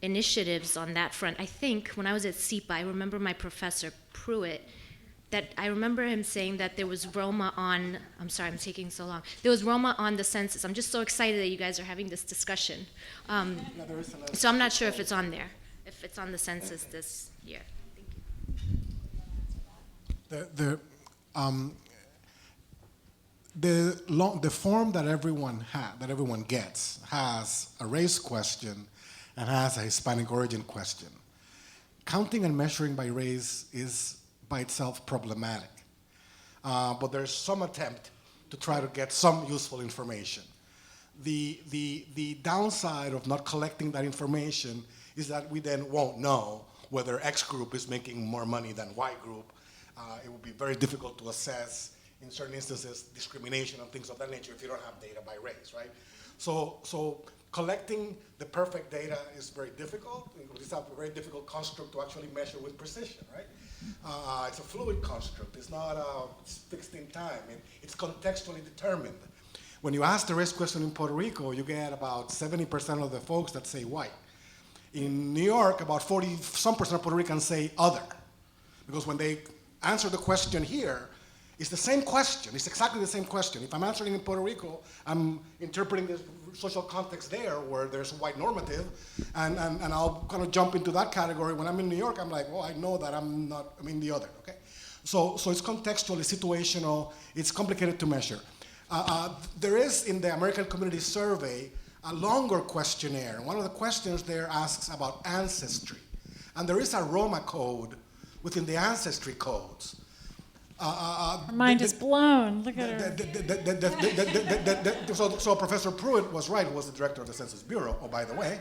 initiatives on that front. I think when I was at SEPA, I remember my professor Pruitt, that I remember him saying that there was Roma on, I'm sorry, I'm taking so long. There was Roma on the census. I'm just so excited that you guys are having this discussion. So I'm not sure if it's on there, if it's on the census this year. The form that everyone gets has a race question and has a Hispanic origin question. Counting and measuring by race is by itself problematic, but there's some attempt to try to get some useful information. The downside of not collecting that information is that we then won't know whether X group is making more money than Y group. It would be very difficult to assess, in certain instances, discrimination and things of that nature if you don't have data by race, right? So collecting the perfect data is very difficult. It's a very difficult construct to actually measure with precision, right? It's a fluid construct. It's not fixed in time. It's contextually determined. When you ask the race question in Puerto Rico, you get about 70% of the folks that say white. In New York, about 40-some% of Puerto Ricans say other. Because when they answer the question here, it's the same question. It's exactly the same question. If I'm answering in Puerto Rico, I'm interpreting the social context there where there's a white normative, and I'll kind of jump into that category. When I'm in New York, I'm like, well, I know that I'm in the other, okay? So it's contextual, it's situational, it's complicated to measure. There is, in the American Community Survey, a longer questionnaire. One of the questions there asks about ancestry. And there is a Roma code within the ancestry codes. Her mind is blown. Look at her. So Professor Pruitt was right, who was the director of the Census Bureau, oh, by the way.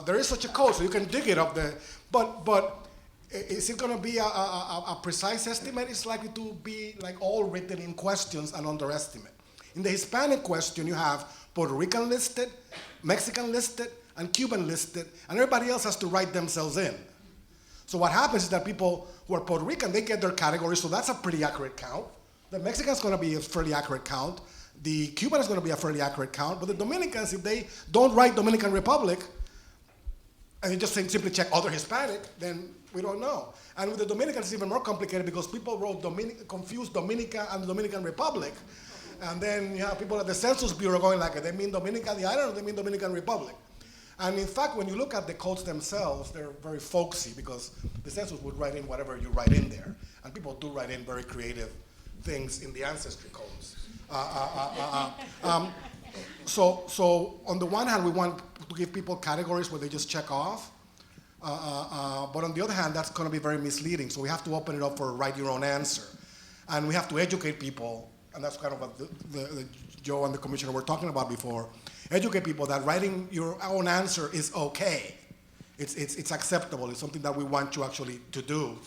There is such a code, so you can dig it up there. But is it going to be a precise estimate? It's likely to be like all written in questions and underestimate. In the Hispanic question, you have Puerto Rican listed, Mexican listed, and Cuban listed, and everybody else has to write themselves in. So what happens is that people who are Puerto Rican, they get their categories, so that's a pretty accurate count. The Mexican's going to be a fairly accurate count. The Cuban is going to be a fairly accurate count. But the Dominicans, if they don't write Dominican Republic, and they just simply check other Hispanic, then we don't know. And with the Dominicans, it's even more complicated because people wrote confused Dominica and the Dominican Republic. And then you have people at the Census Bureau going like, they mean Dominica the island or they mean Dominican Republic? And in fact, when you look at the codes themselves, they're very folksy because the census would write in whatever you write in there. And people do write in very creative things in the ancestry codes. So on the one hand, we want to give people categories where they just check off. But on the other hand, that's going to be very misleading. So we have to open it up for write your own answer. And we have to educate people, and that's kind of what the Joe and the commissioner were talking about before. Educate people that writing your own answer is okay. It's acceptable. It's something that we want you actually to do.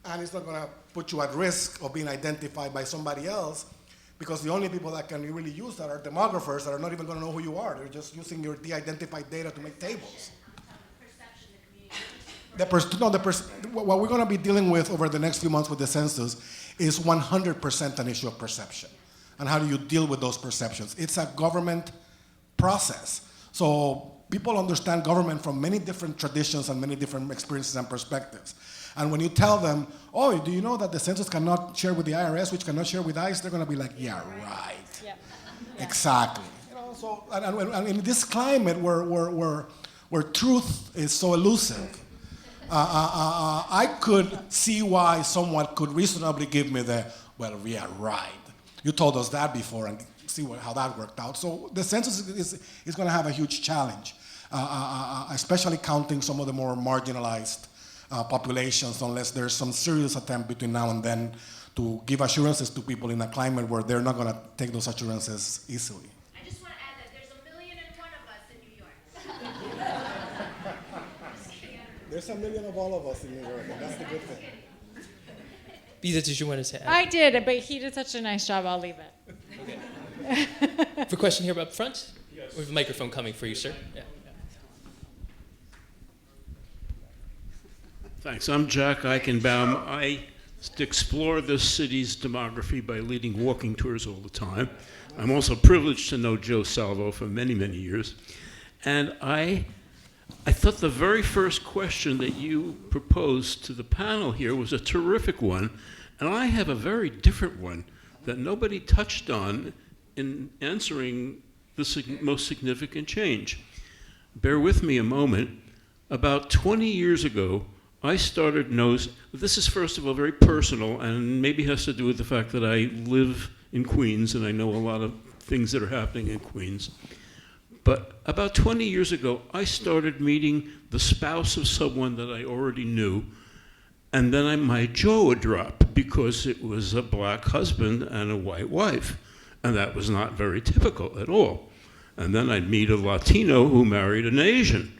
And it's not going to put you at risk of being identified by somebody else because the only people that can really use that are demographers that are not even going to know who you are. They're just using your de-identified data to make tables. What we're going to be dealing with over the next few months with the census is 100% an issue of perception. And how do you deal with those perceptions? It's a government process. So people understand government from many different traditions and many different experiences and perspectives. And when you tell them, oh, do you know that the census cannot share with the IRS, which cannot share with ICE, they're going to be like, yeah, right. Yep. Exactly. You know, so, and in this climate where truth is so elusive, I could see why someone could reasonably give me the, well, yeah, right. You told us that before, and see how that worked out. So the census is going to have a huge challenge, especially counting some of the more marginalized populations, unless there's some serious attempt between now and then to give assurances to people in a climate where they're not going to take those assurances easily. I just want to add that there's 1,000,001 of us in New York. There's 1,000,000 of all of us in New York, and that's the good thing. Bitta, did you want to add? I did, but he did such a nice job, I'll leave it. Okay. For a question here up front? Yes. We have a microphone coming for you, sir. Yeah. Thanks. I'm Jack Eichenbaum. I explore this city's demography by leading walking tours all the time. I'm also privileged to know Joe Salvo for many, many years. And I thought the very first question that you proposed to the panel here was a terrific one. And I have a very different one that nobody touched on in answering the most significant change. Bear with me a moment. About 20 years ago, I started noticing, this is first of all very personal and maybe has to do with the fact that I live in Queens and I know a lot of things that are happening in Queens. But about 20 years ago, I started meeting the spouse of someone that I already knew, and then my jaw would drop because it was a black husband and a white wife, and that was not very typical at all. And then I'd meet a Latino who married an Asian,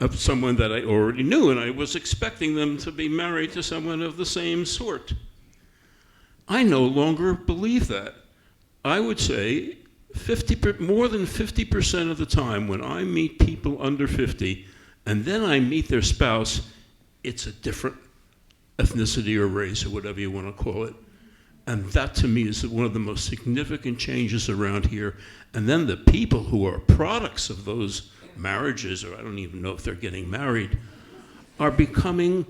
of someone that I already knew, and I was expecting them to be married to someone of the same sort. I no longer believe that. I would say more than 50% of the time when I meet people under 50 and then I meet their spouse, it's a different ethnicity or race or whatever you want to call it. And that to me is one of the most significant changes around here. And then the people who are products of those marriages, or I don't even know if they're getting married, are becoming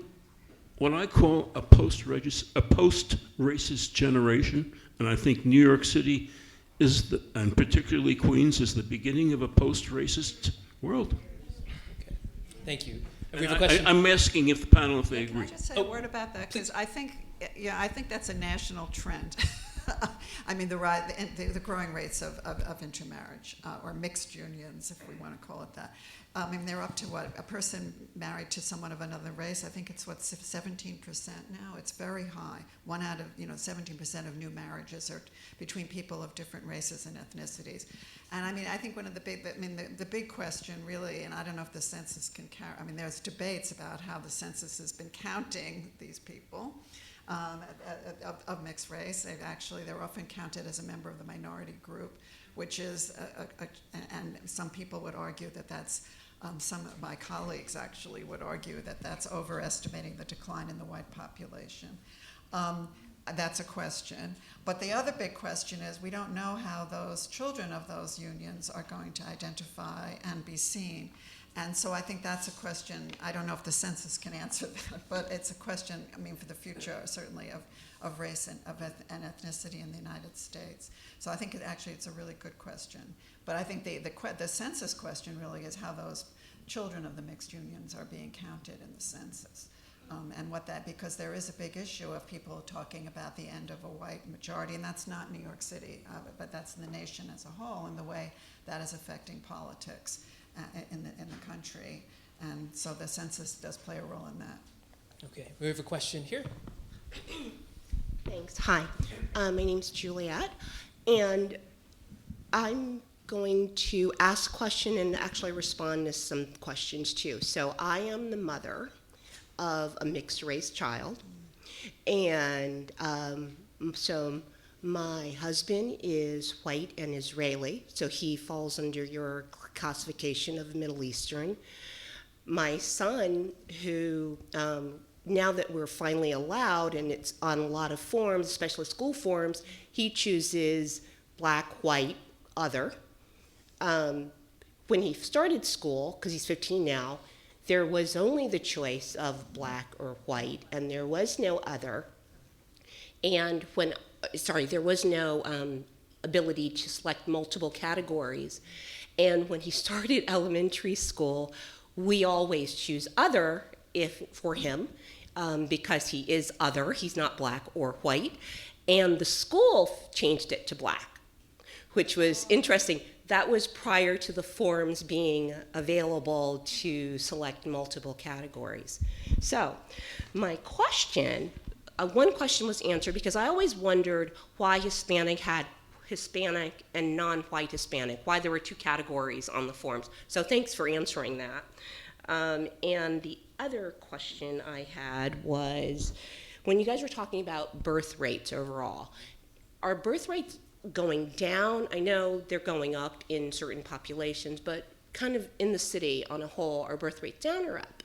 what I call a post-racist generation. And I think New York City and particularly Queens, is the beginning of a post-racist world. Okay. Thank you. We have a question. I'm asking if the panel, if they agree. Can I just say a word about that? Because I think that's a national trend. I mean, the growing rates of intermarriage or mixed unions, if we want to call it that. I mean, they're up to what? A person married to someone of another race, I think it's 17% now. It's very high. 1 out of 17% of new marriages are between people of different races and ethnicities. And I mean, I think one of the big question really, and I don't know if the census can carry. I mean, there's debates about how the census has been counting these people. Of mixed race. They're often counted as a member of the minority group, which is, and some people would argue that that's, some of my colleagues actually would argue that that's overestimating the decline in the white population. That's a question. But the other big question is we don't know how those children of those unions are going to identify and be seen. And so I think that's a question, I don't know if the census can answer that, but it's a question, I mean, for the future, certainly, of race and ethnicity in the United States. So I think it's a really good question. But I think the census question really is how those children of the mixed unions are being counted in the census. And because there is a big issue of people talking about the end of a white majority, and that's not New York City, but that's the nation as a whole, and the way that is affecting politics in the country, and so the census does play a role in that. Okay, we have a question here. Thanks. Hi, my name's Juliet, and I'm going to ask a question and actually respond to some questions too. So I am the mother of a mixed race child, and so my husband is white and Israeli, so he falls under your classification of Middle Eastern. My son, who now that we're finally allowed, and it's on a lot of forms, especially school forms, he chooses black, white, other. When he started school, because he's 15 now, there was only the choice of black or white, and there was no other. And there was no ability to select multiple categories. And when he started elementary school, we always choose other for him because he is other, he's not black or white. And the school changed it to black, which was interesting. That was prior to the forms being available to select multiple categories. So my question, one question was answered because I always wondered why Hispanic had Hispanic and non-white Hispanic, why there were two categories on the forms. So thanks for answering that. And the other question I had was, when you guys were talking about birth rates overall, are birth rates going down? I know they're going up in certain populations, but kind of in the city on a whole, are birth rates down or up?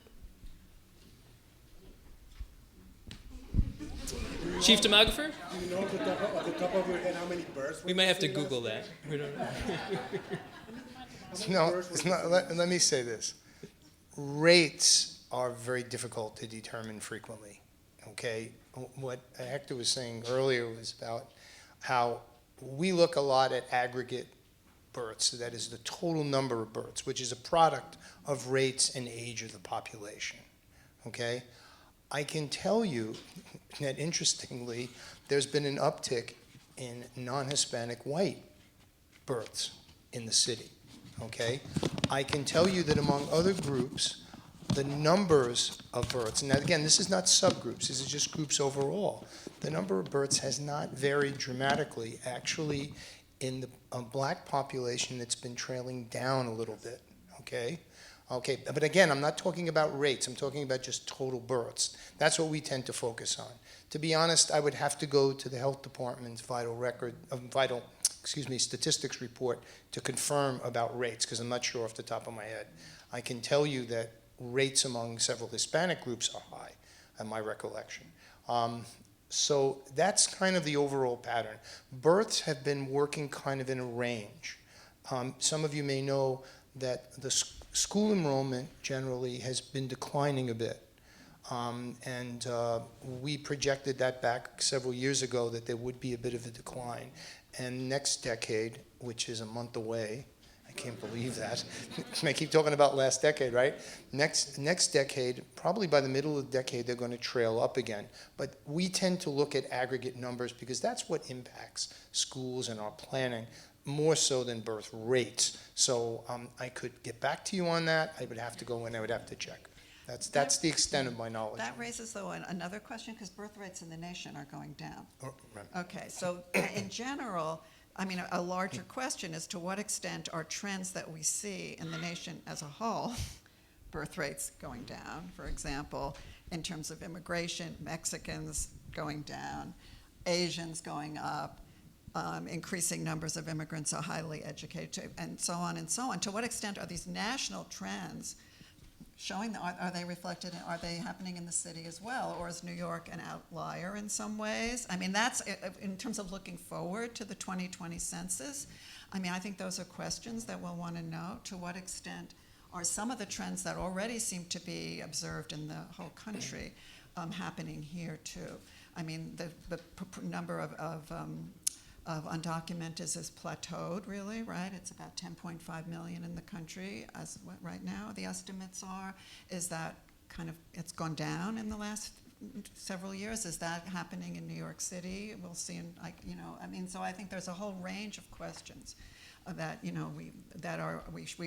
Chief Demographer? Do you know off the top of your head how many births? We might have to Google that. We don't know. No, it's not. Let me say this. Rates are very difficult to determine frequently, okay? What Héctor was saying earlier was about how we look a lot at aggregate births, so that is the total number of births, which is a product of rates and age of the population, okay? I can tell you that, interestingly, there's been an uptick in non-Hispanic white births in the city, okay? I can tell you that among other groups, the numbers of births, and again, this is not subgroups, this is just groups overall, the number of births has not varied dramatically. Actually, in the black population, it's been trailing down a little bit, okay? Okay, but again, I'm not talking about rates, I'm talking about just total births. That's what we tend to focus on. To be honest, I would have to go to the health department's statistics report to confirm about rates, because I'm not sure off the top of my head. I can tell you that rates among several Hispanic groups are high, in my recollection. So that's kind of the overall pattern. Births have been working kind of in a range. Some of you may know that the school enrollment generally has been declining a bit. We projected that back several years ago that there would be a bit of a decline. And next decade, which is a month away, I can't believe that. I keep talking about last decade, right? Next decade, probably by the middle of the decade, they're going to trail up again. But we tend to look at aggregate numbers because that's what impacts schools and our planning more so than birth rates. So I could get back to you on that. I would have to go in, I would have to check. That's the extent of my knowledge. That raises, though, another question, because birth rates in the nation are going down. Oh, right. Okay, so in general, I mean, a larger question is to what extent are trends that we see in the nation as a whole, birth rates going down, for example, in terms of immigration, Mexicans going down, Asians going up, increasing numbers of immigrants are highly educated, and so on and so on. To what extent are these national trends showing, are they reflected, are they happening in the city as well? Or is New York an outlier in some ways? I mean, that's, in terms of looking forward to the 2020 census, I mean, I think those are questions that we'll want to know. To what extent are some of the trends that already seem to be observed in the whole country happening here too? I mean, the number of undocumented is plateaued, really, right? It's about 10.5 million in the country as right now. The estimates are, is that kind of, it's gone down in the last several years. Is that happening in New York City? We'll see, I mean, so I think there's a whole range of questions that, we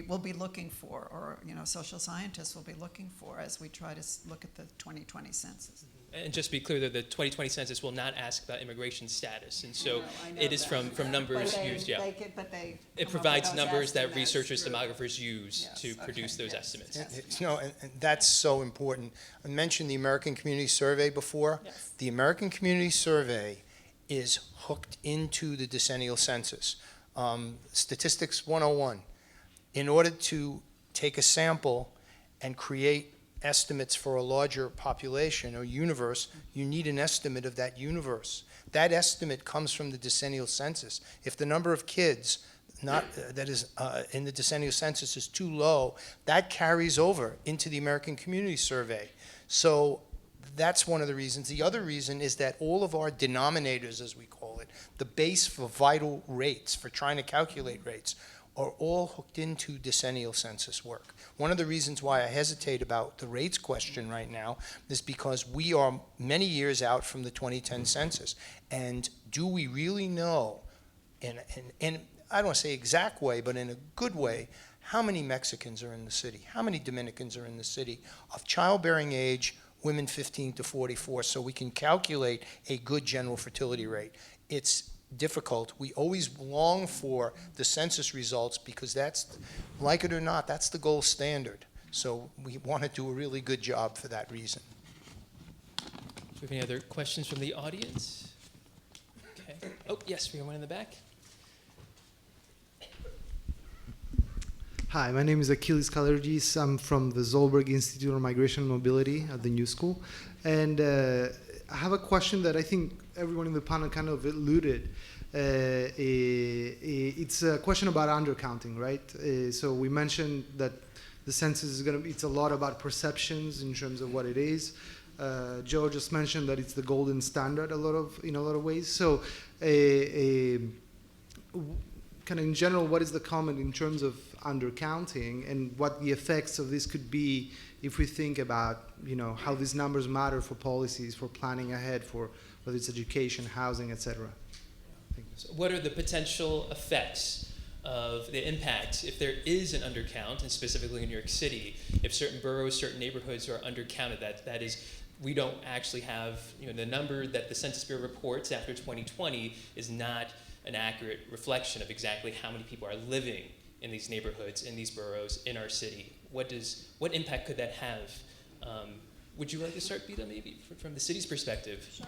will be looking for, or, social scientists will be looking for as we try to look at the 2020 census. And just to be clear, that the 2020 census will not ask about immigration status, and so it is from numbers used. Yeah, it provides numbers that researchers, demographers use to produce those estimates. And that's so important. I mentioned the American Community Survey before. Yes. The American Community Survey is hooked into the decennial census. Statistics 101. In order to take a sample and create estimates for a larger population or universe, you need an estimate of that universe. That estimate comes from the decennial census. If the number of kids that is in the decennial census is too low, that carries over into the American Community Survey. So that's one of the reasons. The other reason is that all of our denominators, as we call it, the base for vital rates, for trying to calculate rates, are all hooked into decennial census work. One of the reasons why I hesitate about the rates question right now is because we are many years out from the 2010 census. And do we really know, in I don't want to say exact way, but in a good way, how many Mexicans are in the city? How many Dominicans are in the city of childbearing age, women 15 to 44, so we can calculate a good general fertility rate? It's difficult. We always long for the census results because that's, like it or not, that's the gold standard. So we want to do a really good job for that reason. Do we have any other questions from the audience? Okay. Oh, yes, we have one in the back. Hi, my name is Achilles Kalergis. I'm from the Zolberg Institute on Migration and Mobility at the New School. And I have a question that I think everyone in the panel kind of alluded. It's a question about undercounting, right? So we mentioned that the census is going to be, it's a lot about perceptions in terms of what it is. Joe just mentioned that it's the golden standard in a lot of ways. So kind of in general, what is the comment in terms of undercounting and what the effects of this could be if we think about, how these numbers matter for policies, for planning ahead, for whether it's education, housing, etc. So what are the potential effects of the impact if there is an undercount, and specifically in New York City, if certain boroughs, certain neighborhoods are undercounted? That is, we don't actually have, the number that the Census Bureau reports after 2020 is not an accurate reflection of exactly how many people are living in these neighborhoods, in these boroughs, in our city. What impact could that have? Would you like to start, Bitta, maybe from the city's perspective? Sure.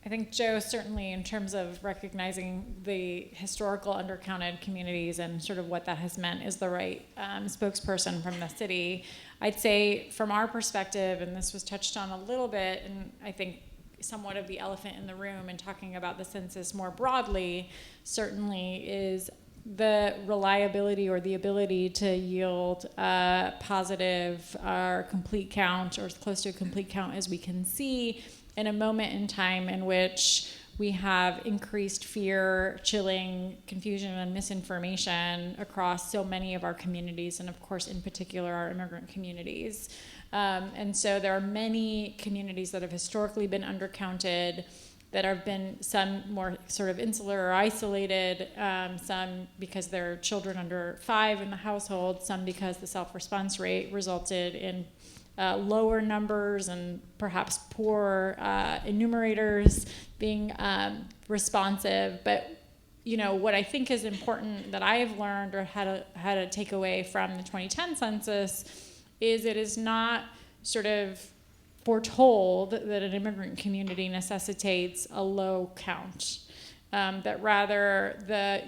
I think Joe, certainly in terms of recognizing the historical undercounted communities and sort of what that has meant, is the right spokesperson from the city. I'd say from our perspective, and this was touched on a little bit, and I think somewhat of the elephant in the room in talking about the census more broadly, certainly is the reliability or the ability to yield a positive or complete count, or as close to a complete count as we can see, in a moment in time in which we have increased fear, chilling, confusion, and misinformation across so many of our communities, and of course, in particular, our immigrant communities. And so there are many communities that have historically been undercounted, that have been some more sort of insular or isolated, some because there are children under 5 in the household, some because the self-response rate resulted in lower numbers and perhaps poor enumerators being responsive. But what I think is important that I have learned or had a takeaway from the 2010 census is it is not sort of foretold that an immigrant community necessitates a low count. That rather the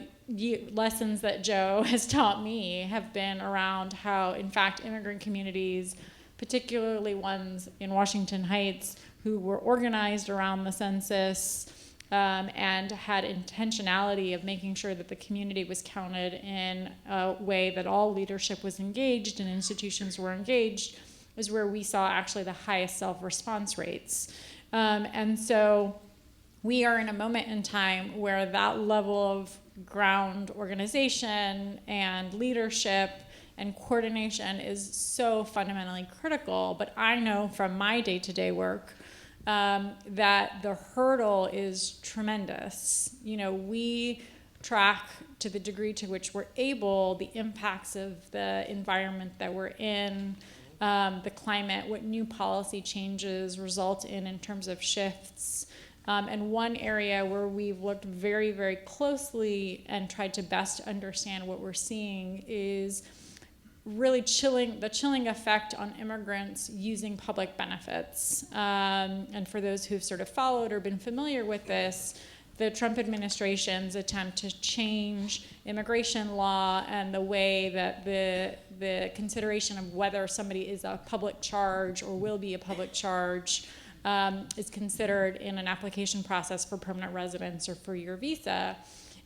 lessons that Joe has taught me have been around how, in fact, immigrant communities, particularly ones in Washington Heights who were organized around the census and had intentionality of making sure that the community was counted in a way that all leadership was engaged and institutions were engaged, is where we saw actually the highest self-response rates. And so we are in a moment in time where that level of ground organization and leadership and coordination is so fundamentally critical. But I know from my day-to-day work that the hurdle is tremendous. We track, to the degree to which we're able, the impacts of the environment that we're in, the climate, what new policy changes result in terms of shifts. And one area where we've looked very, very closely and tried to best understand what we're seeing is really the chilling effect on immigrants using public benefits. And for those who've sort of followed or been familiar with this, the Trump administration's attempt to change immigration law and the way that the consideration of whether somebody is a public charge or will be a public charge is considered in an application process for permanent residence or for your visa.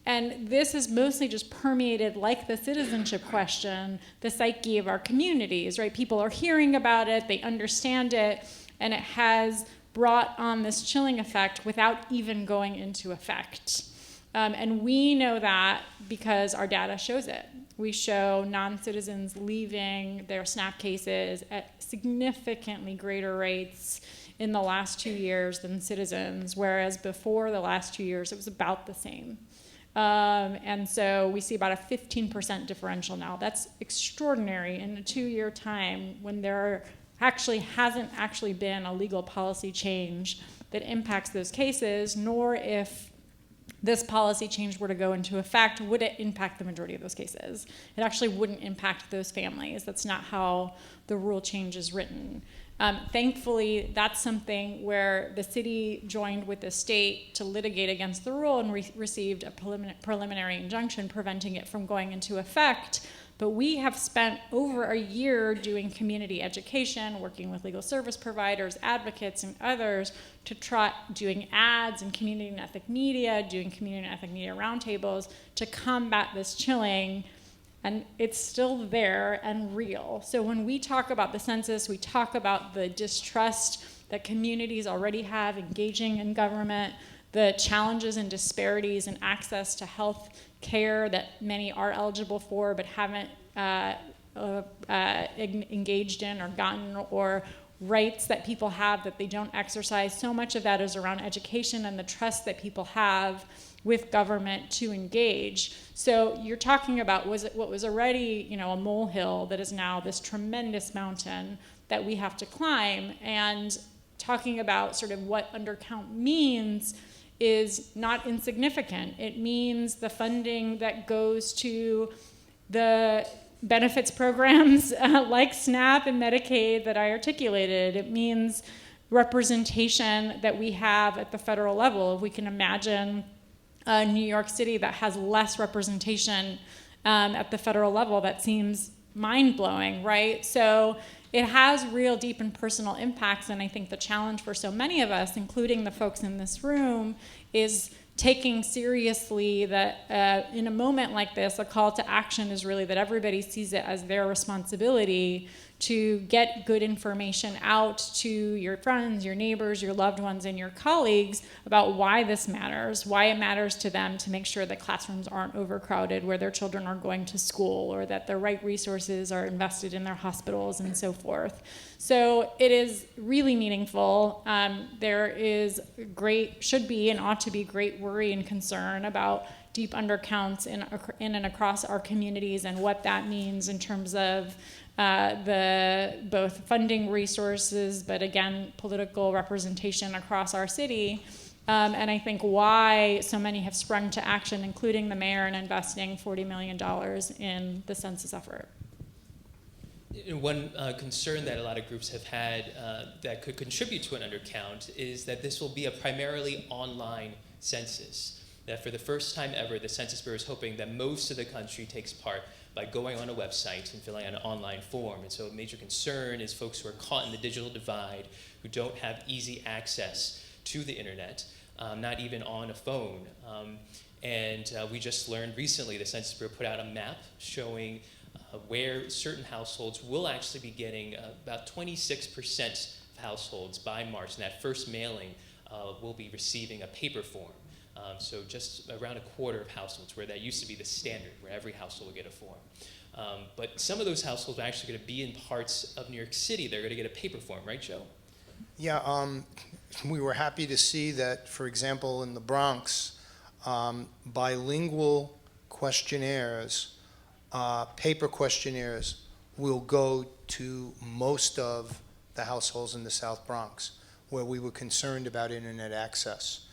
And this has mostly just permeated, like the citizenship question, the psyche of our communities, right? People are hearing about it, they understand it, and it has brought on this chilling effect without even going into effect. And we know that because our data shows it. We show non-citizens leaving their SNAP cases at significantly greater rates in the last 2 years than citizens, whereas before the last 2 years, it was about the same. And so we see about a 15% differential now. That's extraordinary in a 2-year time when there hasn't actually been a legal policy change that impacts those cases, nor if this policy change were to go into effect, would it impact the majority of those cases. It actually wouldn't impact those families. That's not how the rule change is written. Thankfully, that's something where the city joined with the state to litigate against the rule and received a preliminary injunction preventing it from going into effect. But we have spent over a year doing community education, working with legal service providers, advocates, and others to try doing ads in community and ethnic media, doing community and ethnic media roundtables to combat this chilling. And it's still there and real. So when we talk about the census, we talk about the distrust that communities already have engaging in government, the challenges and disparities in access to health care that many are eligible for but haven't engaged in or gotten, or rights that people have that they don't exercise. So much of that is around education and the trust that people have with government to engage. So you're talking about what was already, a molehill that is now this tremendous mountain that we have to climb, and talking about sort of what undercount means is not insignificant. It means the funding that goes to the benefits programs like SNAP and Medicaid that I articulated. It means representation that we have at the federal level. If we can imagine New York City that has less representation at the federal level, that seems mind-blowing, right? So it has real deep and personal impacts, and I think the challenge for so many of us, including the folks in this room, is taking seriously that in a moment like this, a call to action is really that everybody sees it as their responsibility to get good information out to your friends, your neighbors, your loved ones, and your colleagues about why this matters, why it matters to them to make sure that classrooms aren't overcrowded, where their children are going to school, or that the right resources are invested in their hospitals and so forth. So it is really meaningful. There is should be and ought to be great worry and concern about deep undercounts in and across our communities and what that means in terms of the both funding resources, but again, political representation across our city. And I think why so many have sprung to action, including the mayor, in investing $40 million in the census effort. One concern that a lot of groups have had that could contribute to an undercount is that this will be a primarily online census. That for the first time ever, the Census Bureau is hoping that most of the country takes part by going on a website and filling out an online form. And so a major concern is folks who are caught in the digital divide, who don't have easy access to the internet, not even on a phone. And we just learned recently the Census Bureau put out a map showing where certain households will actually be getting about 26% of households by March. And that first mailing will be receiving a paper form. So just around a quarter of households, where that used to be the standard, where every household would get a form. But some of those households are actually going to be in parts of New York City. They're going to get a paper form, right, Joe? Yeah, we were happy to see that, for example, in the Bronx, bilingual questionnaires, paper questionnaires, will go to most of the households in the South Bronx, where we were concerned about internet access.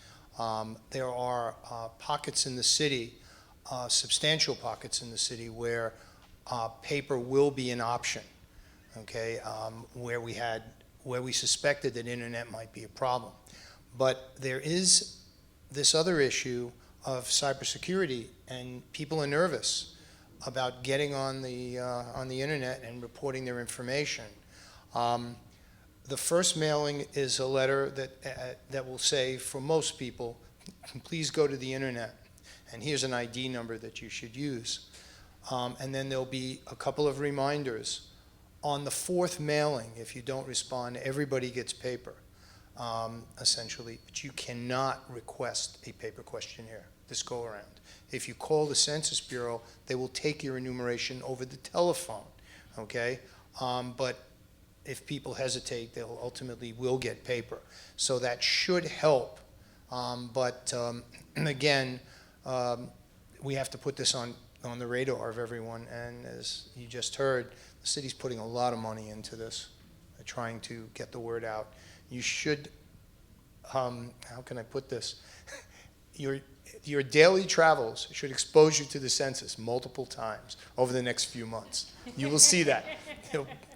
There are pockets in the city, substantial pockets in the city, where paper will be an option, okay, where we suspected that internet might be a problem. But there is this other issue of cybersecurity, and people are nervous about getting on the internet and reporting their information. The first mailing is a letter that will say, for most people, please go to the internet, and here's an ID number that you should use. And then there'll be a couple of reminders. On the fourth mailing, if you don't respond, everybody gets paper, essentially. But you cannot request a paper questionnaire this go around. If you call the Census Bureau, they will take your enumeration over the telephone, okay? But if people hesitate, they'll ultimately will get paper. So that should help. But again, we have to put this on the radar of everyone. And as you just heard, the city's putting a lot of money into this, trying to get the word out. You should, how can I put this? Your daily travels should expose you to the census multiple times over the next few months. You will see that.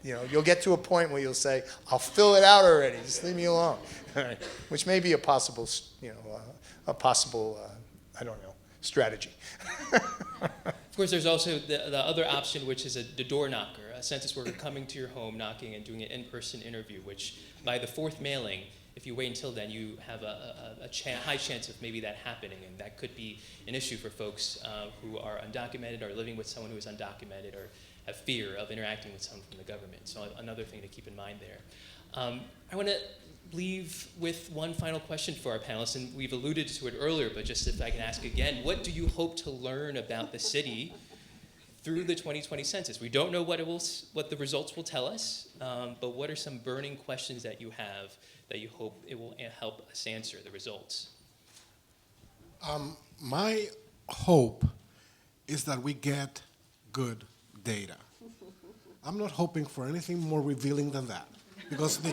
You'll get to a point where you'll say, "I'll fill it out already. Just leave me alone," which may be a possible, I don't know, strategy. Of course, there's also the other option, which is the door knocker, a census worker coming to your home, knocking, and doing an in-person interview, which by the fourth mailing, if you wait until then, you have a high chance of maybe that happening, and that could be an issue for folks who are undocumented or living with someone who is undocumented or have fear of interacting with someone from the government. So another thing to keep in mind there. I want to leave with one final question for our panelists, and we've alluded to it earlier, but just if I can ask again, what do you hope to learn about the city through the 2020 census? We don't know what the results will tell us, but what are some burning questions that you have that you hope it will help us answer the results? My hope is that we get good data. I'm not hoping for anything more revealing than that, because the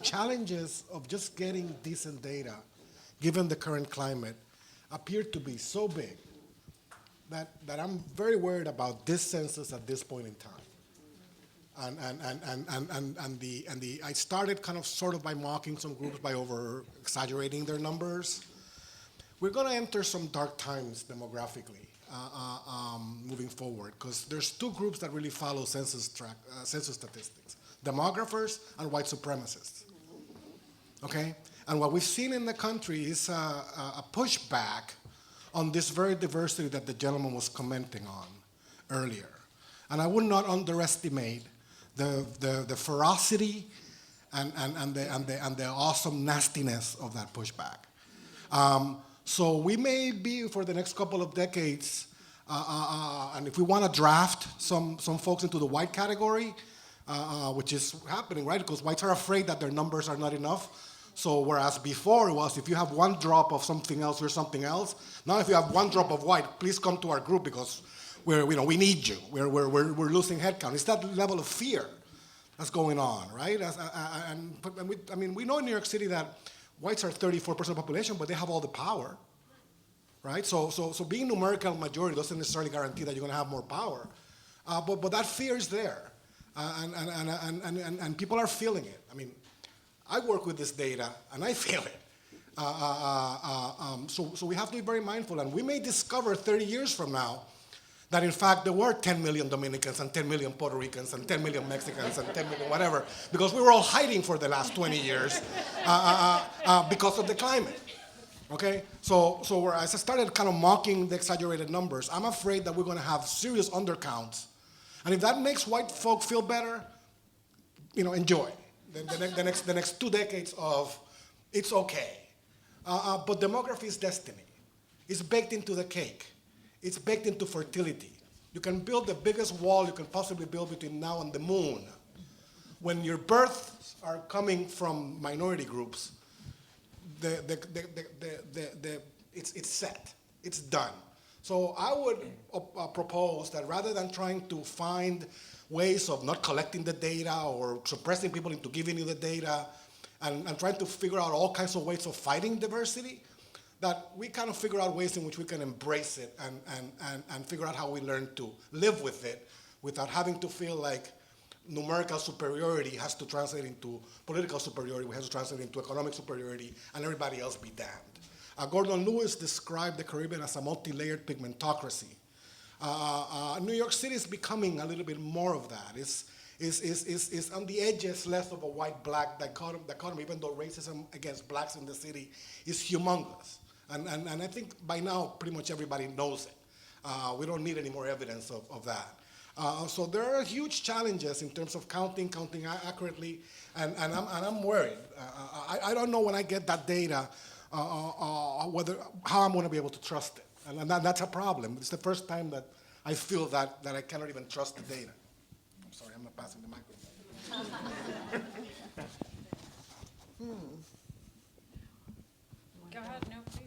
challenges of just getting decent data, given the current climate, appear to be so big that I'm very worried about this census at this point in time. I started kind of sort of by mocking some groups by over exaggerating their numbers. We're going to enter some dark times demographically moving forward, because there's two groups that really follow census statistics: demographers and white supremacists. Okay, and what we've seen in the country is a pushback on this very diversity that the gentleman was commenting on earlier. And I would not underestimate the ferocity and the awesome nastiness of that pushback. So we may be, for the next couple of decades, and if we want to draft some folks into the white category, which is happening, right? Because whites are afraid that their numbers are not enough. So whereas before it was, if you have one drop of something else, you're something else. Now if you have one drop of white, please come to our group because we need you. We're losing headcount. It's that level of fear that's going on, right? We know in New York City that whites are 34% of the population, but they have all the power, right? So being numerical majority doesn't necessarily guarantee that you're going to have more power, but that fear is there, and people are feeling it. I mean, I work with this data, and I feel it. So we have to be very mindful, and we may discover 30 years from now that in fact there were 10 million Dominicans and 10 million Puerto Ricans and 10 million Mexicans and 10 million whatever, because we were all hiding for the last 20 years because of the climate. Okay, so as I started kind of mocking the exaggerated numbers, I'm afraid that we're going to have serious undercounts, and if that makes white folk feel better, enjoy the next 2 decades of it's okay. But demography is destiny. It's baked into the cake. It's baked into fertility. You can build the biggest wall you can possibly build between now and the moon. When your births are coming from minority groups, it's set. It's done. So I would propose that rather than trying to find ways of not collecting the data or suppressing people into giving you the data and trying to figure out all kinds of ways of fighting diversity, that we kind of figure out ways in which we can embrace it and figure out how we learn to live with it without having to feel like numerical superiority has to translate into political superiority, has to translate into economic superiority, and everybody else be damned. Gordon Lewis described the Caribbean as a multi-layered pigmentocracy. New York City is becoming a little bit more of that. It's on the edges, less of a white-black dichotomy, even though racism against blacks in the city is humongous. And I think by now pretty much everybody knows it. We don't need any more evidence of that. So there are huge challenges in terms of counting accurately, and I'm worried. I don't know when I get that data how I'm going to be able to trust it. And that's a problem. It's the first time that I feel that I cannot even trust the data. I'm sorry, I'm not passing the microphone. Go ahead, no, please.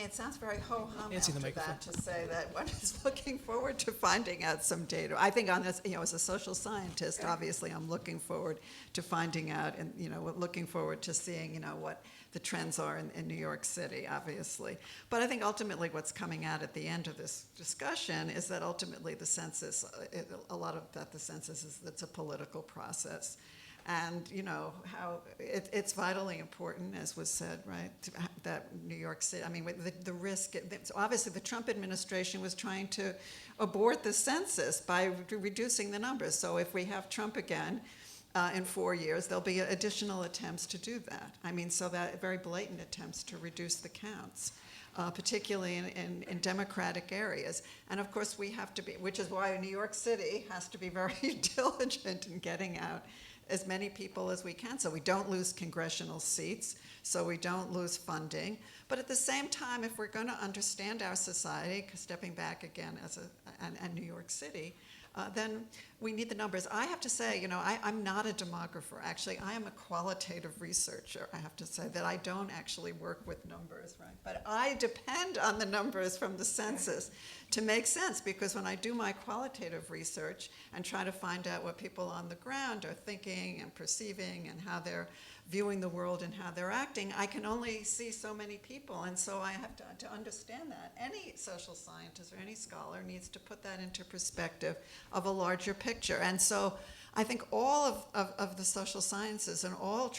It sounds very ho-hum Nancy, the after microphone. that to say that one is looking forward to finding out some data. I think on this, as a social scientist, obviously I'm looking forward to finding out and, looking forward to seeing, what the trends are in New York City, obviously. But I think ultimately what's coming out at the end of this discussion is that ultimately the census, a lot of that the census is, it's a political process. And how it's vitally important, as was said, right, that New York City, the risk, obviously the Trump administration was trying to abort the census by reducing the numbers. So if we have Trump again in 4 years, there'll be additional attempts to do that. So that very blatant attempts to reduce the counts. Particularly in democratic areas. And of course we have to be, which is why New York City has to be very diligent in getting out as many people as we can so we don't lose congressional seats, so we don't lose funding. But at the same time, if we're going to understand our society, stepping back again and New York City, then we need the numbers. I have to say, I'm not a demographer. Actually, I am a qualitative researcher. I have to say that I don't actually work with numbers, right? But I depend on the numbers from the census to make sense, because when I do my qualitative research and try to find out what people on the ground are thinking and perceiving and how they're viewing the world and how they're acting, I can only see so many people. And so I have to understand that. Any social scientist or any scholar needs to put that into perspective of a larger picture. And so I think all of the social sciences and all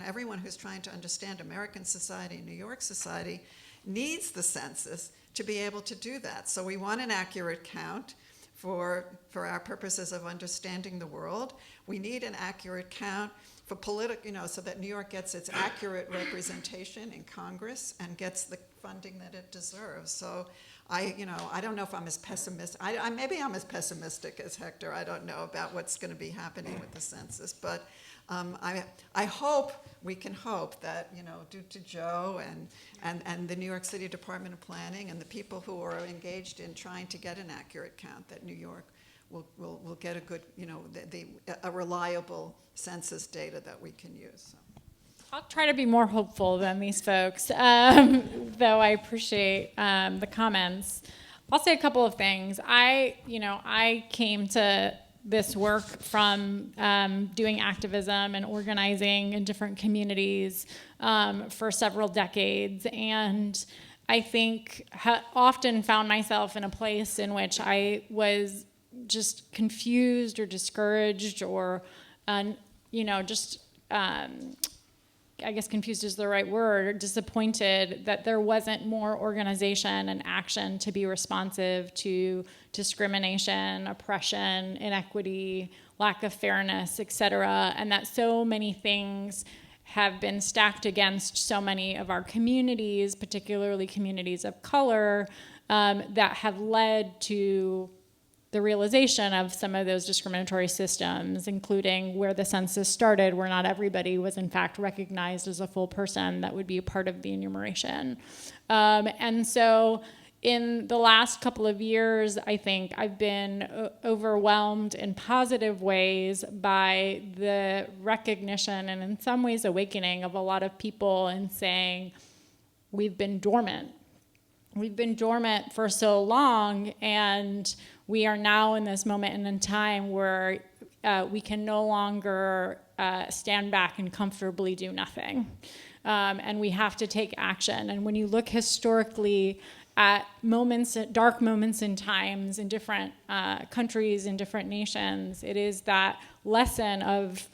everyone who's trying to understand American society, New York society, needs the census to be able to do that. So we want an accurate count for our purposes of understanding the world. We need an accurate count for so that New York gets its accurate representation in Congress and gets the funding that it deserves. So I don't know if I'm as pessimistic. Maybe I'm as pessimistic as Héctor. I don't know about what's going to be happening with the census, but I hope we can hope that due to Joe and the New York City Department of Planning and the people who are engaged in trying to get an accurate count, that New York will get a good a reliable census data that we can use. So. I'll try to be more hopeful than these folks, though I appreciate the comments. I'll say a couple of things. I came to this work from doing activism and organizing in different communities for several decades, and I think often found myself in a place in which I was just confused or discouraged or, I guess confused is the right word, disappointed that there wasn't more organization and action to be responsive to discrimination, oppression, inequity, lack of fairness, et cetera, and that so many things have been stacked against so many of our communities, particularly communities of color, that have led to the realization of some of those discriminatory systems, including where the census started, where not everybody was in fact recognized as a full person that would be a part of the enumeration. And so in the last couple of years, I think I've been overwhelmed in positive ways by the recognition and in some ways awakening of a lot of people and saying, we've been dormant. We've been dormant for so long, and we are now in this moment in time where we can no longer stand back and comfortably do nothing. And we have to take action. And when you look historically at dark moments in times in different countries, in different nations, it is that lesson of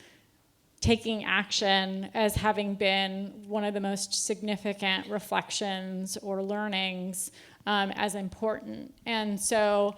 taking action as having been one of the most significant reflections or learnings as important. And so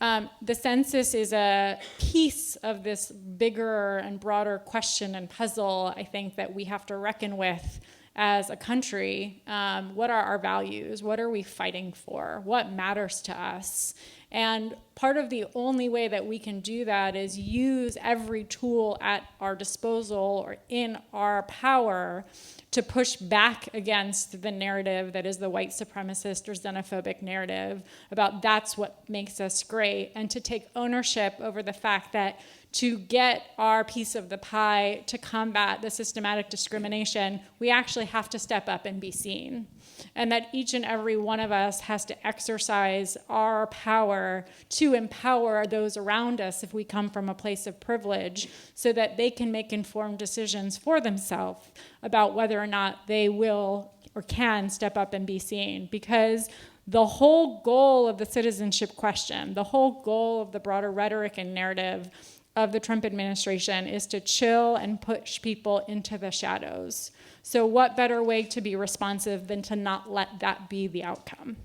the census is a piece of this bigger and broader question and puzzle, I think, that we have to reckon with as a country. What are our values? What are we fighting for? What matters to us? And part of the only way that we can do that is use every tool at our disposal or in our power to push back against the narrative that is the white supremacist or xenophobic narrative about that's what makes us great, and to take ownership over the fact that to get our piece of the pie to combat the systematic discrimination, we actually have to step up and be seen. And that each and every one of us has to exercise our power to empower those around us if we come from a place of privilege, so that they can make informed decisions for themselves about whether or not they will or can step up and be seen. Because the whole goal of the citizenship question, the whole goal of the broader rhetoric and narrative of the Trump administration is to chill and push people into the shadows. So what better way to be responsive than to not let that be the outcome?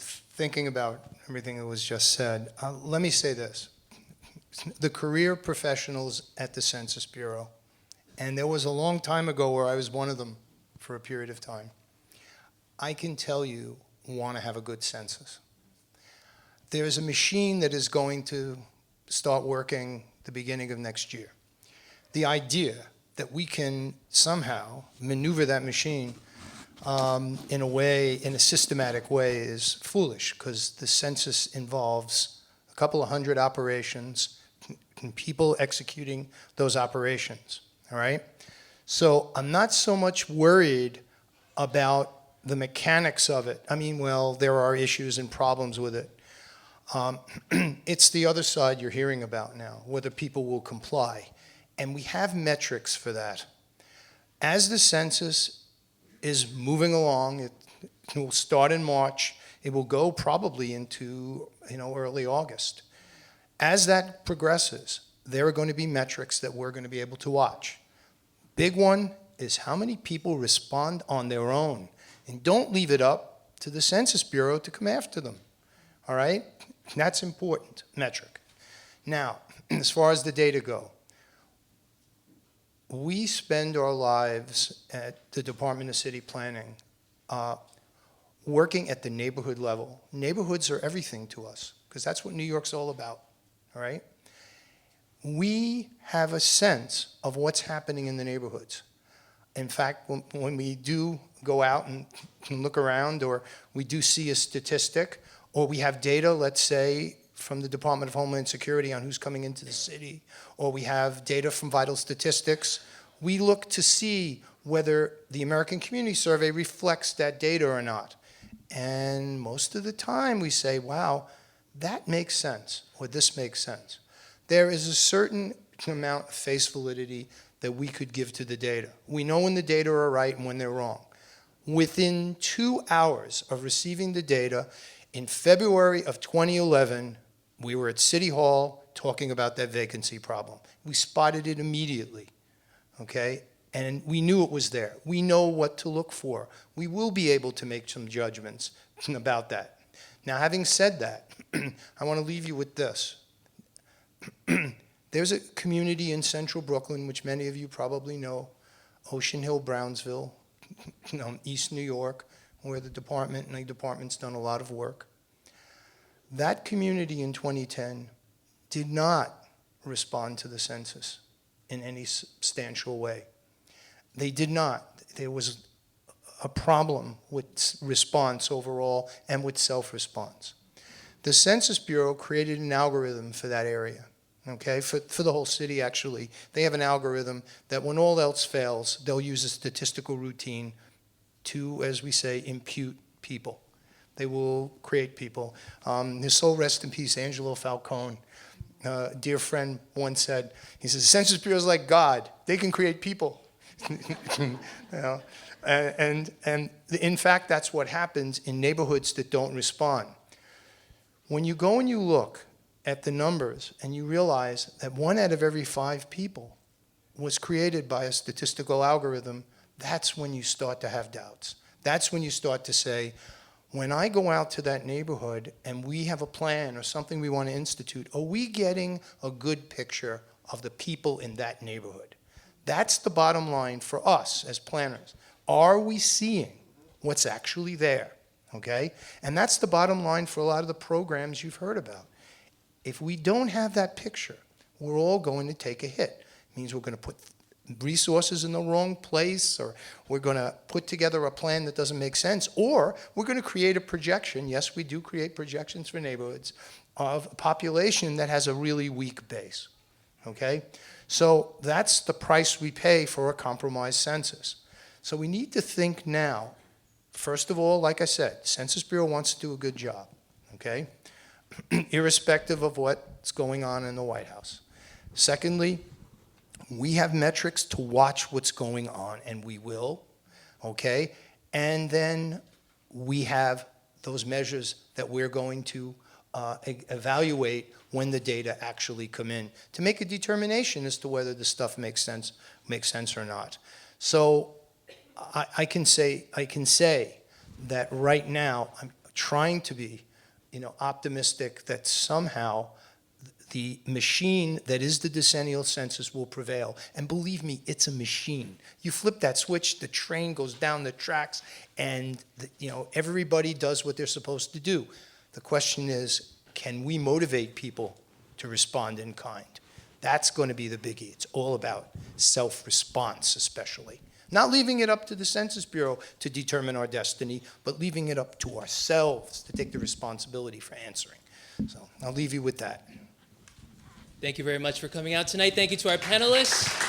Thinking about everything that was just said, let me say this. The career professionals at the Census Bureau, and there was a long time ago where I was one of them for a period of time, I can tell you want to have a good census. There's a machine that is going to start working the beginning of next year. The idea that we can somehow maneuver that machine in a systematic way is foolish, because the census involves a couple of hundred operations and people executing those operations, all right? So I'm not so much worried about the mechanics of it. I mean, well, there are issues and problems with it. It's the other side you're hearing about now, whether people will comply. And we have metrics for that. As the census is moving along, it will start in March, it will go probably into early August. As that progresses, there are going to be metrics that we're going to be able to watch. Big one is how many people respond on their own. And don't leave it up to the Census Bureau to come after them, all right? That's important metric. Now, as far as the data go, we spend our lives at the Department of City Planning working at the neighborhood level. Neighborhoods are everything to us, because that's what New York's all about, all right? We have a sense of what's happening in the neighborhoods. In fact, when we do go out and look around, or we do see a statistic, or we have data, let's say, from the Department of Homeland Security on who's coming into the city, or we have data from Vital Statistics, we look to see whether the American Community Survey reflects that data or not. And most of the time we say, wow, that makes sense, or this makes sense. There is a certain amount of face validity that we could give to the data. We know when the data are right and when they're wrong. Within 2 hours of receiving the data, in February of 2011, we were at City Hall talking about that vacancy problem. We spotted it immediately, okay? And we knew it was there. We know what to look for. We will be able to make some judgments about that. Now, having said that, I want to leave you with this. There's a community in central Brooklyn, which many of you probably know, Ocean Hill, Brownsville, East New York, where the department's done a lot of work. That community in 2010 did not respond to the census in any substantial way. They did not. There was a problem with response overall and with self-response. The Census Bureau created an algorithm for that area, okay, for the whole city, actually. They have an algorithm that when all else fails, they'll use a statistical routine to, as we say, impute people. They will create people. His soul rest in peace, Angelo Falcone, a dear friend, once said, he says, the Census Bureau is like God. They can create people. And in fact, that's what happens in neighborhoods that don't respond. When you go and you look at the numbers and you realize that 1 out of every 5 people was created by a statistical algorithm, that's when you start to have doubts. That's when you start to say, when I go out to that neighborhood and we have a plan or something we want to institute, are we getting a good picture of the people in that neighborhood? That's the bottom line for us as planners. Are we seeing what's actually there? Okay? And that's the bottom line for a lot of the programs you've heard about. If we don't have that picture, we're all going to take a hit. It means we're going to put resources in the wrong place, or we're going to put together a plan that doesn't make sense, or we're going to create a projection. Yes, we do create projections for neighborhoods of a population that has a really weak base. Okay? So that's the price we pay for a compromised census. So we need to think now. First of all, like I said, the Census Bureau wants to do a good job, okay? Irrespective of what's going on in the White House. Secondly, we have metrics to watch what's going on, and we will, okay? And then we have those measures that we're going to evaluate when the data actually come in to make a determination as to whether the stuff makes sense or not. So I can say that right now I'm trying to be, optimistic that somehow the machine that is the decennial census will prevail. And believe me, it's a machine. You flip that switch, the train goes down the tracks, and everybody does what they're supposed to do. The question is, can we motivate people to respond in kind? That's going to be the biggie. It's all about self-response, especially. Not leaving it up to the Census Bureau to determine our destiny, but leaving it up to ourselves to take the responsibility for answering. So I'll leave you with that. Thank you very much for coming out tonight. Thank you to our panelists.